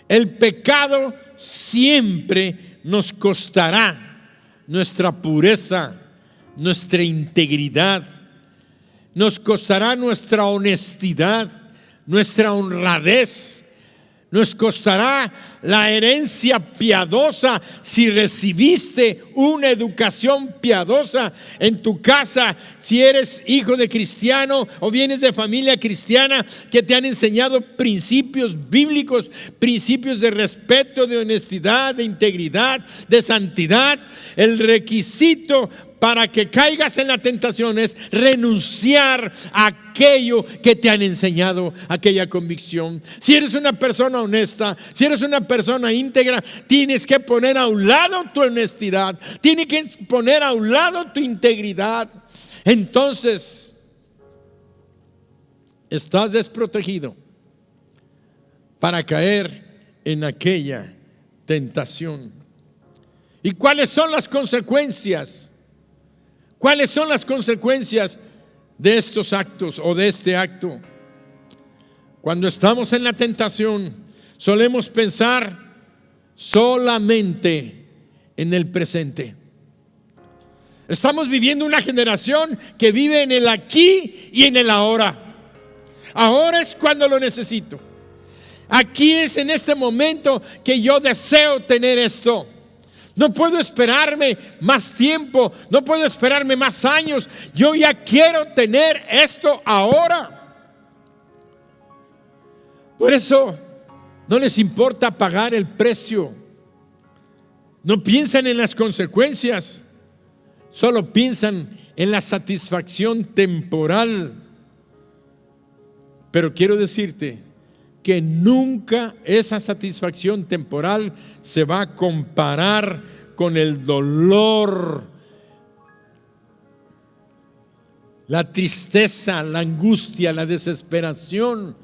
El pecado siempre nos costará nuestra pureza, nuestra integridad. Nos costará nuestra honestidad, nuestra honradez, Nos costará la herencia piadosa si recibiste una educación piadosa en tu casa, si eres hijo de cristiano o vienes de familia cristiana que te han enseñado principios bíblicos, principios de respeto, de honestidad, de integridad, de santidad. El requisito para que caigas en la tentación es renunciar a aquello que te han enseñado, aquella convicción. Si eres una persona honesta, si eres una persona íntegra, tienes que poner a un lado tu honestidad, tienes que poner a un lado tu integridad. Entonces estás desprotegido para caer en aquella tentación. ¿Y cuáles son las consecuencias? ¿Cuáles son las consecuencias de estos actos o de este acto? Cuando estamos en la tentación, solemos pensar solamente en el presente. Estamos viviendo una generación que vive en el aquí y en el ahora. Ahora es cuando lo necesito. Aquí es en este momento que yo deseo tener esto. No puedo esperarme más tiempo, no puedo esperarme más años. Yo ya quiero tener esto ahora. Por eso no les importa pagar el precio. No piensan en las consecuencias, solo piensan en la satisfacción temporal. Pero quiero decirte que nunca esa satisfacción temporal se va a comparar con el dolor, la tristeza, la angustia, la desesperación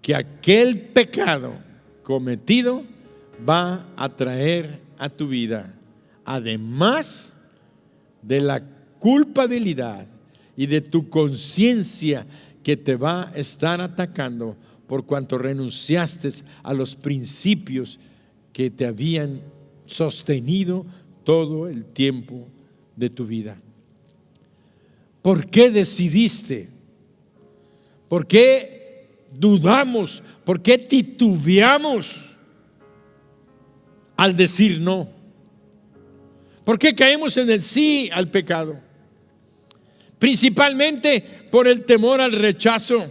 que aquel pecado cometido va a traer a tu vida, además de la culpabilidad y de tu conciencia que te va a estar atacando por cuanto renunciaste a los principios que te habían sostenido todo el tiempo de tu vida. ¿Por qué decidiste? ¿Por qué dudamos? ¿Por qué titubeamos al decir no? ¿Por qué caemos en el sí al pecado? Principalmente por el temor al rechazo.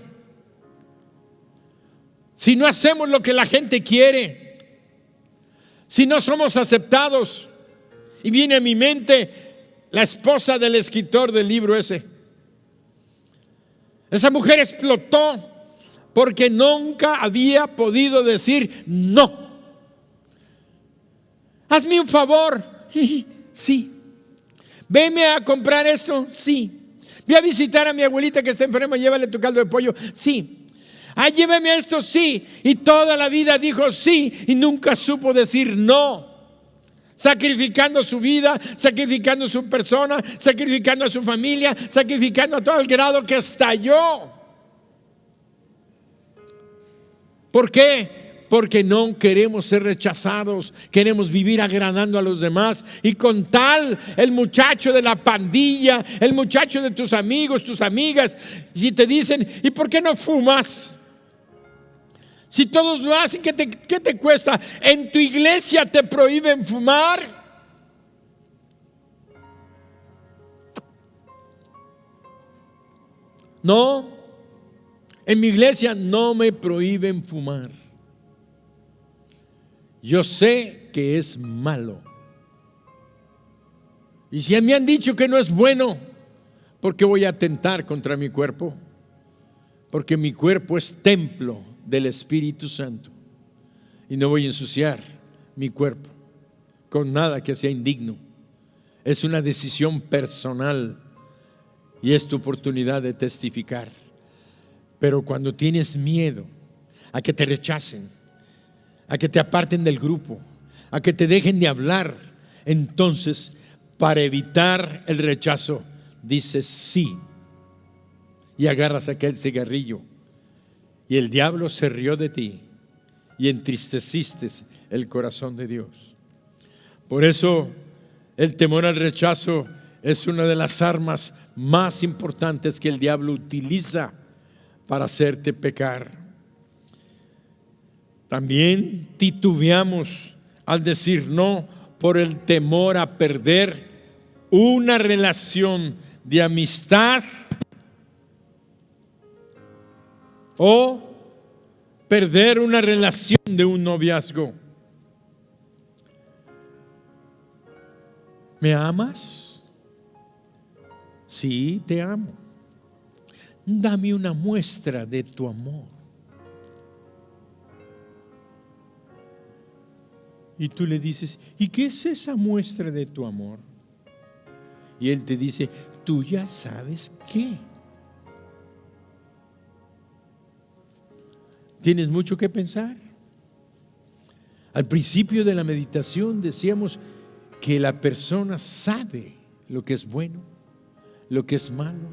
Si no hacemos lo que la gente quiere, si no somos aceptados, y viene a mi mente la esposa del escritor del libro ese. Esa mujer explotó porque nunca había podido decir no. Hazme un favor. Sí. Veme a comprar esto. Sí. Ve a visitar a mi abuelita que está enferma, llévale tu caldo de pollo. Sí. Llévame esto, sí. Y toda la vida dijo sí y nunca supo decir no. Sacrificando su vida, sacrificando su persona, sacrificando a su familia, sacrificando a todo el grado que estalló. ¿Por qué? Porque no queremos ser rechazados, queremos vivir agradando a los demás. Y con tal, el muchacho de la pandilla, el muchacho de tus amigos, tus amigas, si te dicen, ¿y por qué no fumas? Si todos lo hacen, ¿qué te cuesta? ¿En tu iglesia te prohíben fumar? No, en mi iglesia no me prohíben fumar. Yo sé que es malo. Y si me han dicho que no es bueno, ¿por qué voy a atentar contra mi cuerpo? Porque mi cuerpo es templo del Espíritu Santo y no voy a ensuciar mi cuerpo con nada que sea indigno. Es una decisión personal y es tu oportunidad de testificar. Pero cuando tienes miedo a que te rechacen, a que te aparten del grupo, a que te dejen de hablar, entonces para evitar el rechazo dices sí y agarras aquel cigarrillo. Y el diablo se rió de ti y entristeciste el corazón de Dios. Por eso el temor al rechazo es una de las armas más importantes que el diablo utiliza para hacerte pecar. También titubeamos al decir no por el temor a perder una relación de amistad o perder una relación de un noviazgo. ¿Me amas? Sí, te amo. Dame una muestra de tu amor. Y tú le dices, ¿y qué es esa muestra de tu amor? Y él te dice, tú ya sabes qué. ¿Tienes mucho que pensar? Al principio de la meditación decíamos que la persona sabe lo que es bueno, lo que es malo,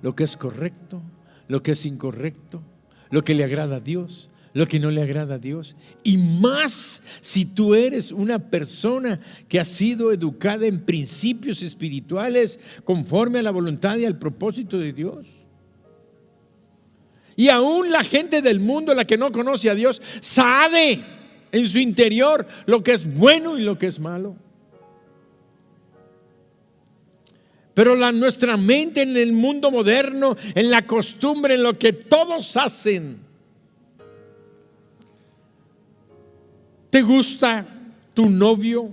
lo que es correcto, lo que es incorrecto, lo que le agrada a Dios, lo que no le agrada a Dios. Y más si tú eres una persona que ha sido educada en principios espirituales conforme a la voluntad y al propósito de Dios. Y aún la gente del mundo, la que no conoce a Dios, sabe en su interior lo que es bueno y lo que es malo. Pero nuestra mente en el mundo moderno, en la costumbre, en lo que todos hacen. ¿Te gusta tu novio?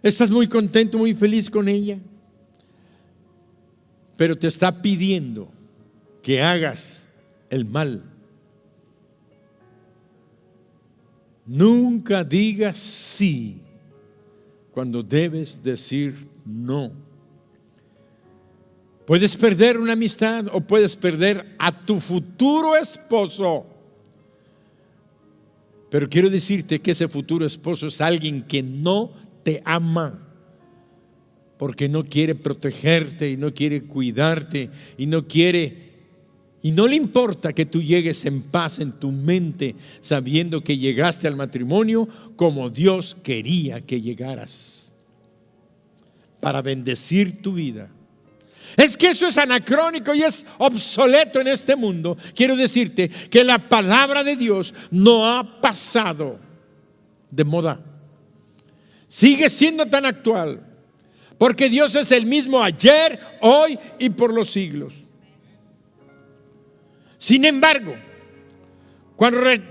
¿Estás muy contento, muy feliz con ella? Pero te está pidiendo que hagas el mal. Nunca digas sí cuando debes decir no. Puedes perder una amistad o puedes perder a tu futuro esposo. Pero quiero decirte que ese futuro esposo es alguien que no te ama, porque no quiere protegerte y no quiere cuidarte y no le importa que tú llegues en paz en tu mente, sabiendo que llegaste al matrimonio como Dios quería que llegaras, para bendecir tu vida. Es que eso es anacrónico y es obsoleto en este mundo. Quiero decirte que la palabra de Dios no ha pasado de moda. Sigue siendo tan actual, porque Dios es el mismo ayer, hoy y por los siglos. Sin embargo,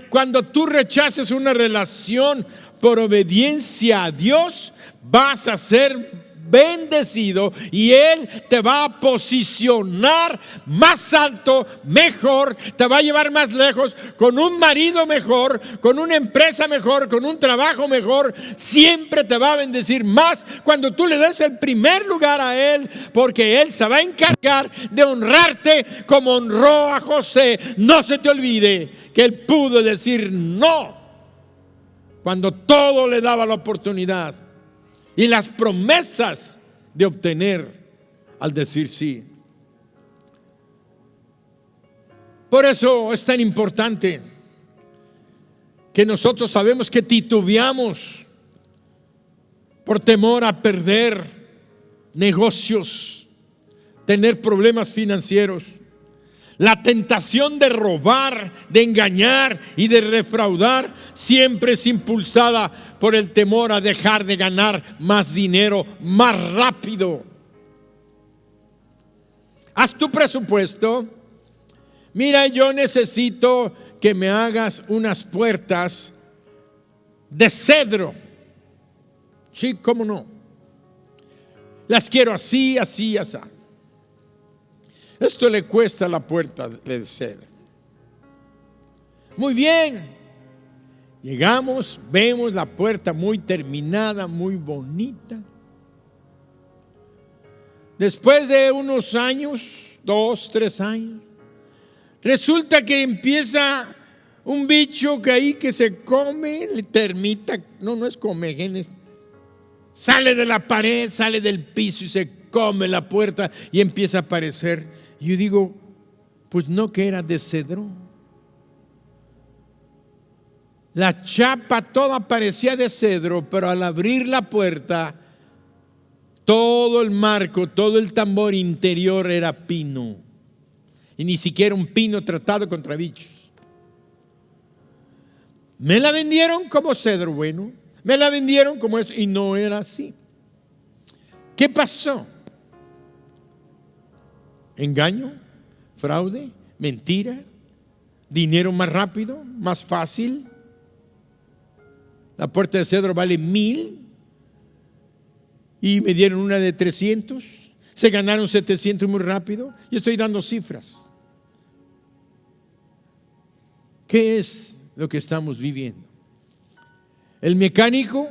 cuando tú rechaces una relación por obediencia a Dios, vas a ser bendecido y Él te va a posicionar más alto, mejor, te va a llevar más lejos, con un marido mejor, con una empresa mejor, con un trabajo mejor. Siempre te va a bendecir más cuando tú le des el primer lugar a Él, porque Él se va a encargar de honrarte como honró a José. No se te olvide que Él pudo decir no cuando todo le daba la oportunidad y las promesas de obtener al decir sí. Por eso es tan importante que nosotros sabemos que titubeamos por temor a perder negocios, tener problemas financieros. La tentación de robar, de engañar y de defraudar siempre es impulsada por el temor a dejar de ganar más dinero más rápido. Haz tu presupuesto. Mira, yo necesito que me hagas unas puertas de cedro. Sí, cómo no. Las quiero así, así, así. Esto le cuesta la puerta de cedro. Muy bien. Llegamos, vemos la puerta muy terminada, muy bonita. Después de unos años, 2, 3 años, resulta que empieza un bicho que se come, termita, no es comején, sale de la pared, sale del piso y se come la puerta y empieza a aparecer. Yo digo, pues no, que era de cedro. La chapa toda parecía de cedro, pero al abrir la puerta, todo el marco, todo el tambor interior era pino. Y ni siquiera un pino tratado contra bichos. Me la vendieron como cedro bueno, me la vendieron como esto, y no era así. ¿Qué pasó? Engaño, fraude, mentira, dinero más rápido, más fácil. La puerta de cedro vale 1,000 y me dieron una de 300. Se ganaron 700 muy rápido. Yo estoy dando cifras. ¿Qué es lo que estamos viviendo? El mecánico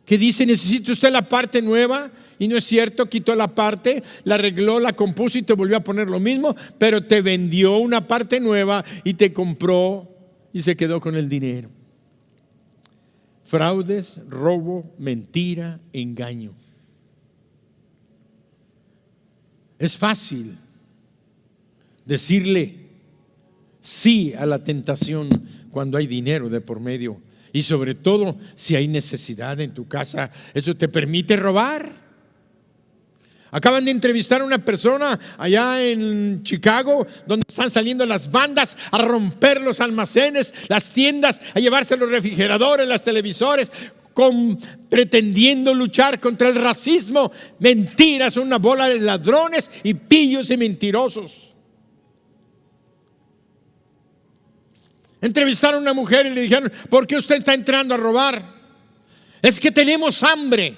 que dice: necesita usted la parte nueva, y no es cierto, quitó la parte, la arregló, la compuso y te volvió a poner lo mismo, pero te vendió una parte nueva y te compró y se quedó con el dinero. Fraudes, robo, mentira, engaño. Es fácil decirle sí a la tentación cuando hay dinero de por medio, y sobre todo si hay necesidad en tu casa. ¿Eso te permite robar? Acaban de entrevistar a una persona allá en Chicago, donde están saliendo las bandas a romper los almacenes, las tiendas, a llevarse los refrigeradores, las televisores, pretendiendo luchar contra el racismo. Mentiras, son una bola de ladrones y pillos y mentirosos. Entrevistaron a una mujer y le dijeron: ¿por qué usted está entrando a robar? Es que tenemos hambre.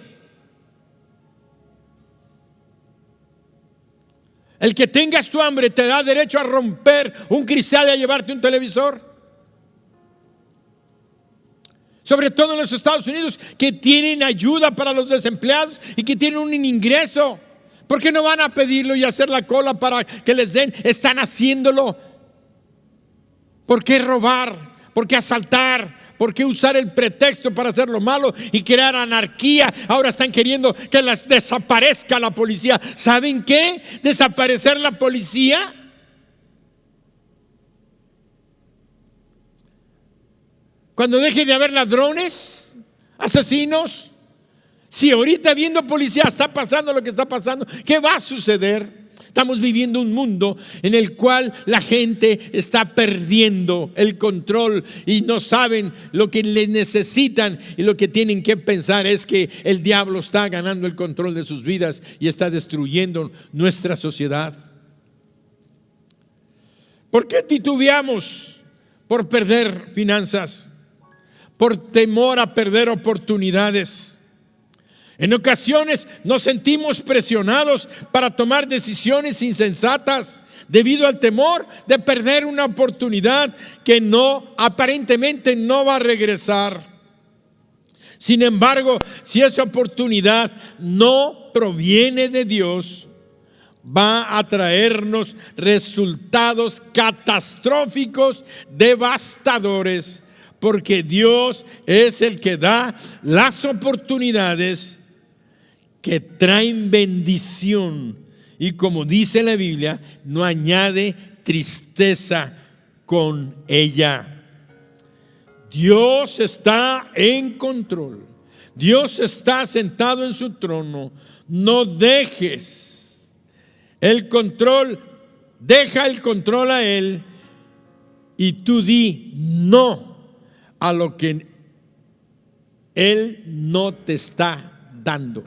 El que tengas tu hambre te da derecho a romper un cristal y a llevarte un televisor. Sobre todo en los Estados Unidos, que tienen ayuda para los desempleados y que tienen un ingreso. ¿Por qué no van a pedirlo y hacer la cola para que les den? Están haciéndolo. ¿Por qué robar? ¿Por qué asaltar? ¿Por qué usar el pretexto para hacer lo malo y crear anarquía? Ahora están queriendo que desaparezca la policía. ¿Saben qué? Desaparecer la policía. Cuando deje de haber ladrones, asesinos. Si ahorita viendo policía está pasando lo que está pasando, ¿qué va a suceder? Estamos viviendo un mundo en el cual la gente está perdiendo el control y no saben lo que le necesitan, y lo que tienen que pensar es que el diablo está ganando el control de sus vidas y está destruyendo nuestra sociedad. ¿Por qué titubeamos por perder finanzas? Por temor a perder oportunidades. En ocasiones nos sentimos presionados para tomar decisiones insensatas debido al temor de perder una oportunidad que aparentemente no va a regresar. Sin embargo, si esa oportunidad no proviene de Dios, va a traernos resultados catastróficos, devastadores, porque Dios es el que da las oportunidades que traen bendición, y como dice la Biblia, no añade tristeza con ella. Dios está en control. Dios está sentado en su trono. No dejes el control, deja el control a Él, y tú di no a lo que Él no te está dando.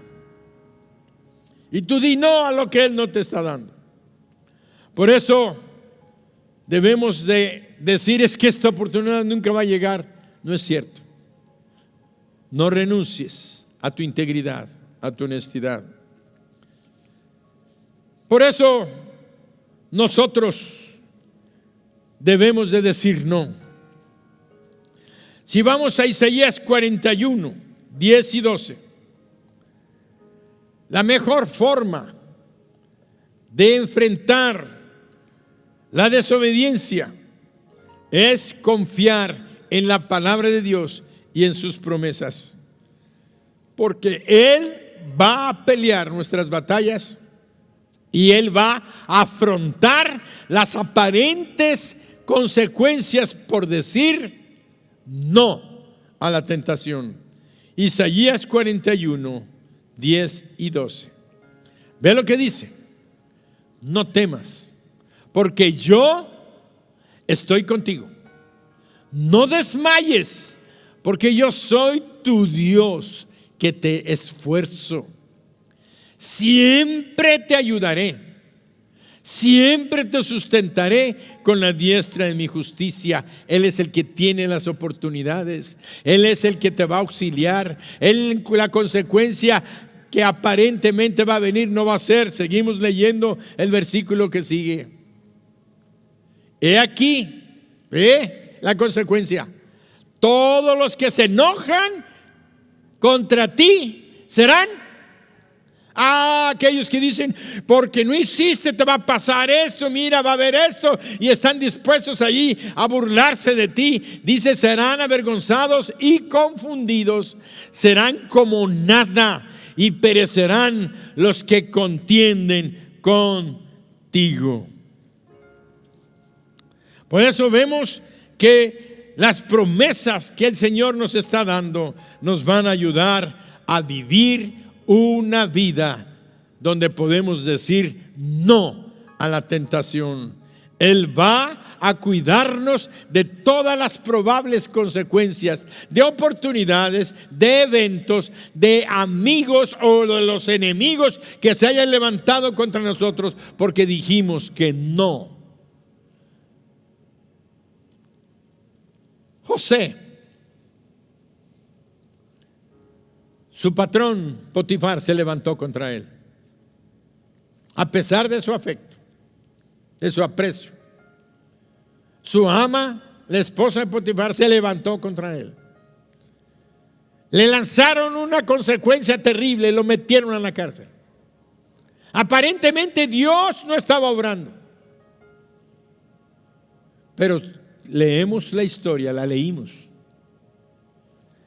Y tú di no a lo que Él no te está dando. Por eso debemos de decir: es que esta oportunidad nunca va a llegar. No es cierto. No renuncies a tu integridad, a tu honestidad. Por eso nosotros debemos de decir no. Si vamos a Isaías 41, 10 y 12. La mejor forma de enfrentar la desobediencia es confiar en la palabra de Dios y en sus promesas, porque Él va a pelear nuestras batallas y Él va a afrontar las aparentes consecuencias por decir no a la tentación. Isaías 41, 10 y 12. Ve lo que dice: no temas, porque yo estoy contigo. no desmayes, porque yo soy tu Dios que te esfuerzo. Siempre te ayudaré, siempre te sustentaré con la diestra de mi justicia. Él es el que tiene las oportunidades, Él es el que te va a auxiliar. La consecuencia que aparentemente va a venir no va a ser. Seguimos leyendo el versículo que sigue. He aquí, la consecuencia: todos los que se enojan contra ti serán aquellos que dicen, porque no hiciste te va a pasar esto, mira, va a haber esto, y están dispuestos allí a burlarse de ti. Dice, serán avergonzados y confundidos, serán como nada, y perecerán los que contienden contigo. Por eso vemos que las promesas que el Señor nos está dando nos van a ayudar a vivir una vida donde podemos decir no a la tentación. Él va a cuidarnos de todas las probables consecuencias, de oportunidades, de eventos, de amigos o de los enemigos que se hayan levantado contra nosotros porque dijimos que no. José, su patrón Potifar se levantó contra él, a pesar de su afecto, de su aprecio. Su ama, la esposa de Potifar, se levantó contra él. Le lanzaron una consecuencia terrible, lo metieron en la cárcel. Aparentemente Dios no estaba obrando, pero leemos la historia, la leímos.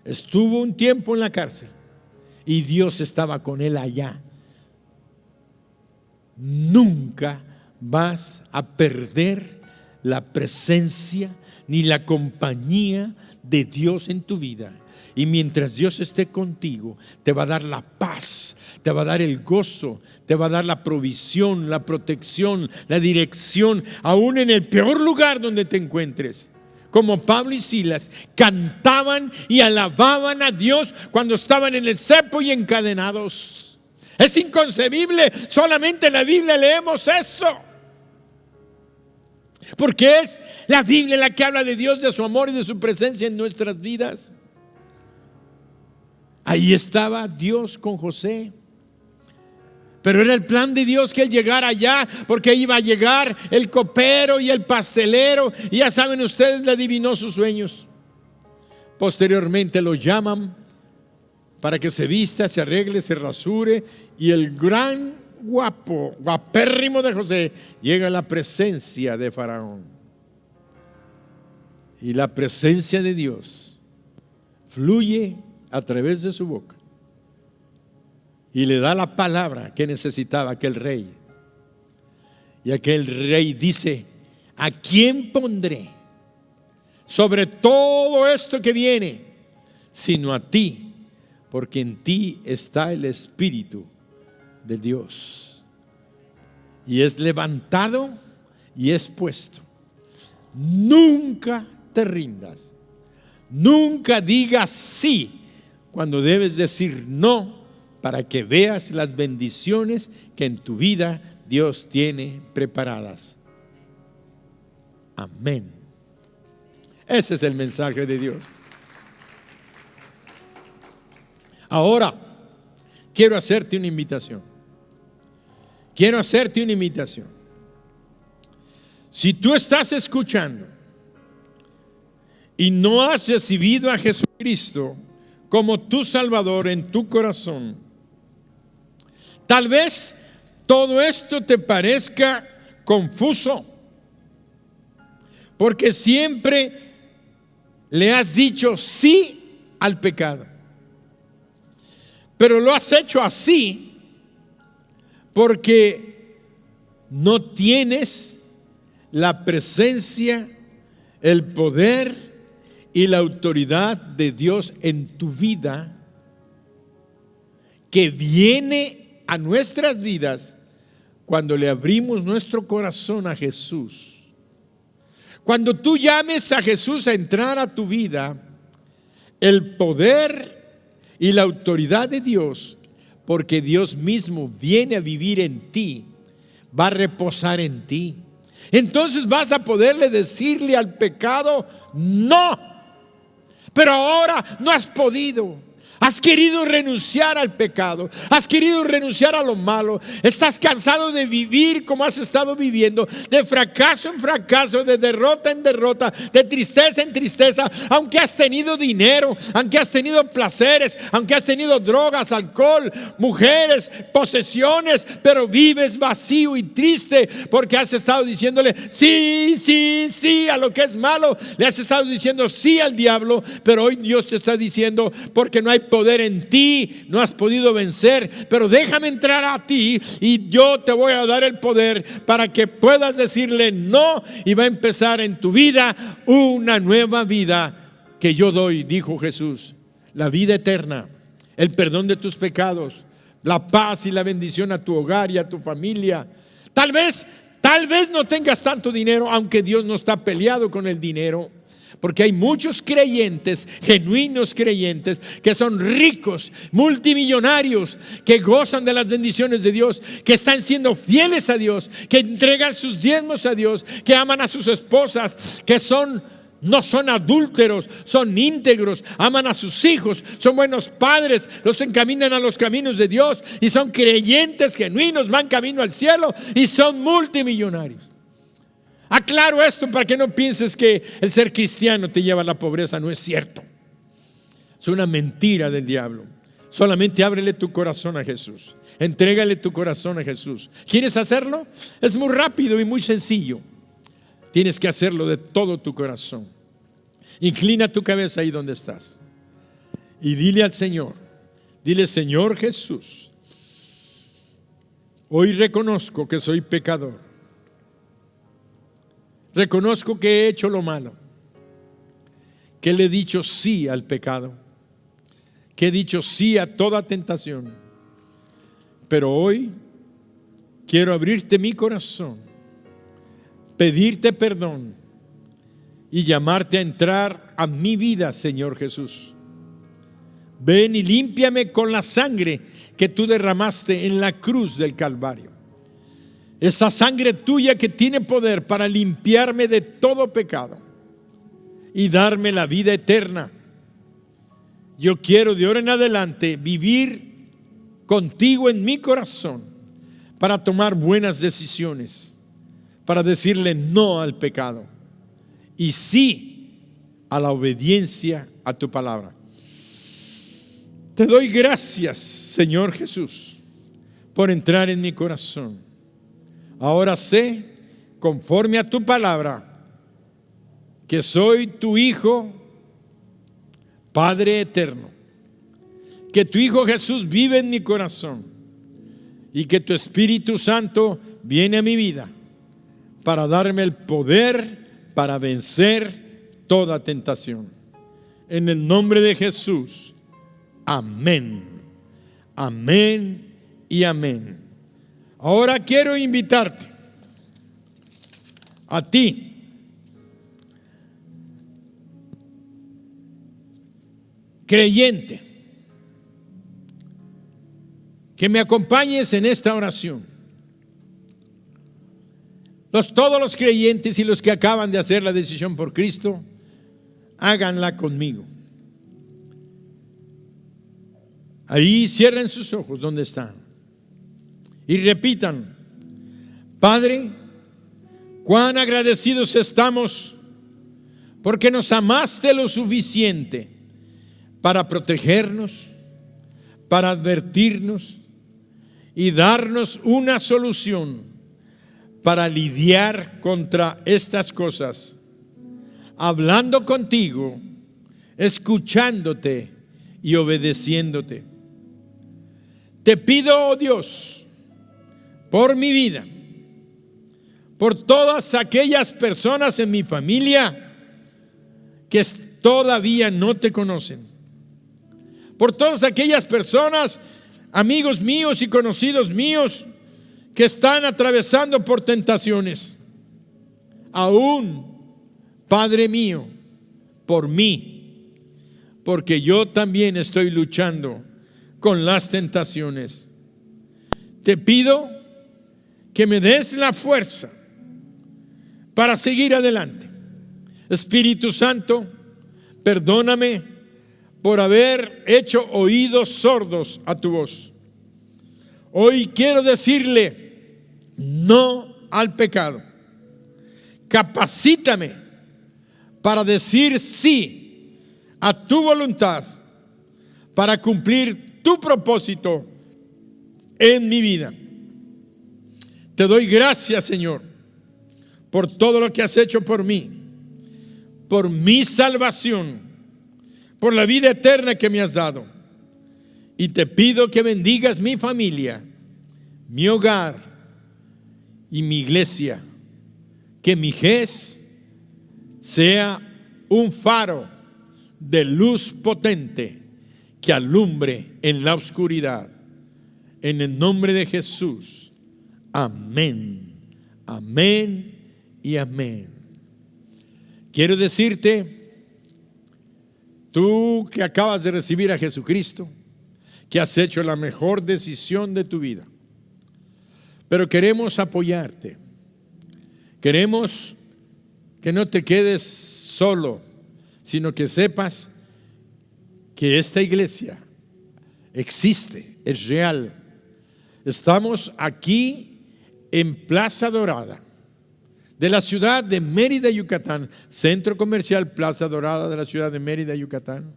Estuvo un tiempo en la cárcel y Dios estaba con él allá. Nunca vas a perder la presencia ni la compañía de Dios en tu vida. Y mientras Dios esté contigo, te va a dar la paz, te va a dar el gozo, te va a dar la provisión, la protección, la dirección, aún en el peor lugar donde te encuentres. Como Pablo y Silas cantaban y alababan a Dios cuando estaban en el cepo y encadenados. Es inconcebible, solamente en la Biblia leemos eso. Porque es la Biblia la que habla de Dios, de su amor y de su presencia en nuestras vidas. Ahí estaba Dios con José. Pero era el plan de Dios que él llegara allá, porque iba a llegar el copero y el pastelero, y ya saben ustedes, le adivinó sus sueños. Posteriormente lo llaman para que se vista, se arregle, se rasure, y el gran guapérrimo de José llega a la presencia de Faraón. Y la presencia de Dios fluye a través de su boca y le da la palabra que necesitaba aquel rey. Y aquel rey dice: ¿a quién pondré sobre todo esto que viene? Sino a ti, porque en ti está el Espíritu de Dios. Y es levantado y es puesto. Nunca te rindas. Nunca digas sí cuando debes decir no, para que veas las bendiciones que en tu vida Dios tiene preparadas. Amén. Ese es el mensaje de Dios. Ahora, quiero hacerte una invitación. Quiero hacerte una invitación. Si tú estás escuchando y no has recibido a Jesucristo como tu Salvador en tu corazón, tal vez todo esto te parezca confuso, porque siempre le has dicho sí al pecado, pero lo has hecho así porque no tienes la presencia, el poder y la autoridad de Dios en tu vida, que viene a nuestras vidas cuando le abrimos nuestro corazón a Jesús, Cuando tú llames a Jesús a entrar a tu vida, el poder y la autoridad de Dios, porque Dios mismo viene a vivir en ti, va a reposar en ti. Entonces vas a poderle decirle al pecado, no. Pero ahora no has podido. Has querido renunciar al pecado, has querido renunciar a lo malo, estás cansado de vivir como has estado viviendo, de fracaso en fracaso, de derrota en derrota, de tristeza en tristeza, aunque has tenido dinero, aunque has tenido placeres, aunque has tenido drogas, alcohol, mujeres, posesiones, pero vives vacío y triste porque has estado diciéndole sí, sí, sí a lo que es malo, le has estado diciendo sí al diablo, pero hoy Dios te está diciendo, porque no hay poder en ti, no has podido vencer, pero déjame entrar a ti y yo te voy a dar el poder para que puedas decirle no, y va a empezar en tu vida una nueva vida que yo doy, dijo Jesús, la vida eterna, el perdón de tus pecados, la paz y la bendición a tu hogar y a tu familia. Tal vez no tengas tanto dinero, aunque Dios no está peleado con el dinero. Porque hay muchos creyentes, genuinos creyentes, que son ricos, multimillonarios, que gozan de las bendiciones de Dios, que están siendo fieles a Dios, que entregan sus diezmos a Dios, que aman a sus esposas, que no son adúlteros, son íntegros, aman a sus hijos, son buenos padres, los encaminan a los caminos de Dios y son creyentes genuinos, van camino al cielo y son multimillonarios. Aclaro esto para que no pienses que el ser cristiano te lleva a la pobreza. No es cierto. Es una mentira del diablo. Solamente ábrele tu corazón a Jesús. Entrégale tu corazón a Jesús. ¿Quieres hacerlo? Es muy rápido y muy sencillo. Tienes que hacerlo de todo tu corazón. Inclina tu cabeza ahí donde estás y dile al Señor, dile: Señor Jesús, hoy reconozco que soy pecador. Reconozco que he hecho lo malo, que le he dicho sí al pecado, que he dicho sí a toda tentación. Pero hoy quiero abrirte mi corazón, pedirte perdón y llamarte a entrar a mi vida, Señor Jesús. Ven y límpiame con la sangre que tú derramaste en la cruz del Calvario. Esa sangre tuya que tiene poder para limpiarme de todo pecado y darme la vida eterna. Yo quiero de ahora en adelante vivir contigo en mi corazón para tomar buenas decisiones, para decirle no al pecado y sí a la obediencia a tu palabra. Te doy gracias, Señor Jesús, por entrar en mi corazón. Ahora sé, conforme a tu palabra, que soy tu Hijo, Padre eterno, que tu Hijo Jesús vive en mi corazón y que tu Espíritu Santo viene a mi vida para darme el poder para vencer toda tentación. En el nombre de Jesús, amén, amén y amén. Ahora quiero invitarte a ti creyente que me acompañes en esta oración. Todos los creyentes y los que acaban de hacer la decisión por Cristo, háganla conmigo. Ahí cierren sus ojos donde están y repitan: Padre, cuán agradecidos estamos porque nos amaste lo suficiente para protegernos, para advertirnos y darnos una solución para lidiar contra estas cosas, hablando contigo, escuchándote y obedeciéndote. Te pido, oh Dios, por mi vida, por todas aquellas personas en mi familia que todavía no te conocen, por todas aquellas personas, amigos míos y conocidos míos, que están atravesando por tentaciones, aún Padre mío, por mí, porque yo también estoy luchando con las tentaciones. Te pido que me des la fuerza para seguir adelante. Espíritu Santo, perdóname por haber hecho oídos sordos a tu voz. Hoy quiero decirle no al pecado. Capacítame para decir sí a tu voluntad, para cumplir tu propósito en mi vida. Te doy gracias, Señor, por todo lo que has hecho por mí, por mi salvación, por la vida eterna que me has dado. Y te pido que bendigas mi familia, mi hogar y mi iglesia. Que mi GES sea un faro de luz potente que alumbre en la oscuridad. En el nombre de Jesús. Amén. Amén y amén. Quiero decirte, tú que acabas de recibir a Jesucristo, que has hecho la mejor decisión de tu vida. Pero queremos apoyarte. Queremos que no te quedes solo, sino que sepas que esta iglesia existe, es real. Estamos aquí en Plaza Dorada, de la ciudad de Mérida, Yucatán, Centro Comercial Plaza Dorada de la ciudad de Mérida, Yucatán.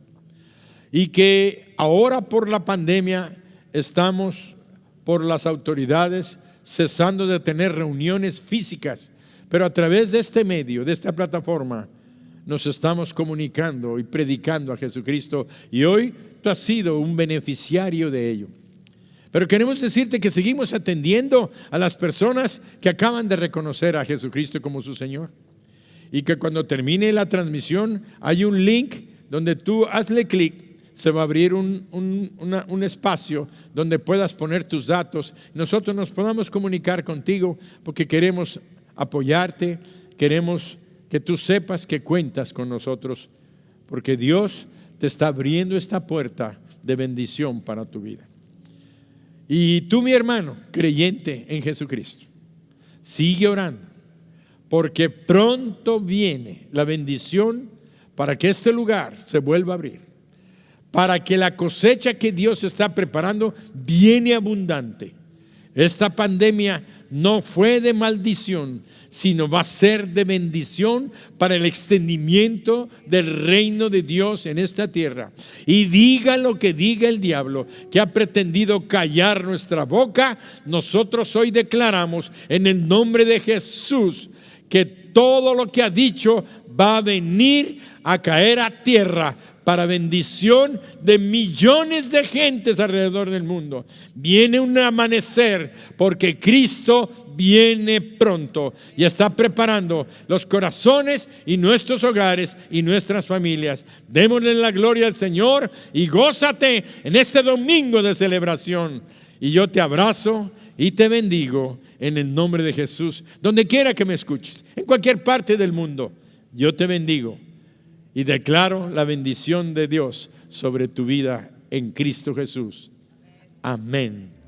Y que ahora por la pandemia estamos, por las autoridades, cesando de tener reuniones físicas, pero a través de este medio, de esta plataforma, nos estamos comunicando y predicando a Jesucristo, y hoy tú has sido un beneficiario de ello. Pero queremos decirte que seguimos atendiendo a las personas que acaban de reconocer a Jesucristo como su Señor, y que cuando termine la transmisión hay un link donde tú hazle clic. Se va a abrir un espacio donde puedas poner tus datos. Nosotros nos podamos comunicar contigo porque queremos apoyarte, queremos que tú sepas que cuentas con nosotros, porque Dios te está abriendo esta puerta de bendición para tu vida. Y tú, mi hermano, creyente en Jesucristo, sigue orando, porque pronto viene la bendición para que este lugar se vuelva a abrir, para que la cosecha que Dios está preparando viene abundante. Esta pandemia no fue de maldición, sino va a ser de bendición para el extendimiento del reino de Dios en esta tierra. Y diga lo que diga el diablo, que ha pretendido callar nuestra boca, nosotros hoy declaramos en el nombre de Jesús que todo lo que ha dicho va a venir a caer a tierra para bendición de millones de gentes alrededor del mundo. Viene un amanecer porque Cristo viene pronto y está preparando los corazones y nuestros hogares y nuestras familias. Démosle la gloria al Señor y gózate en este domingo de celebración. Y yo te abrazo y te bendigo en el nombre de Jesús. Donde quiera que me escuches, en cualquier parte del mundo, yo te bendigo. Y declaro la bendición de Dios sobre tu vida en Cristo Jesús. Amén.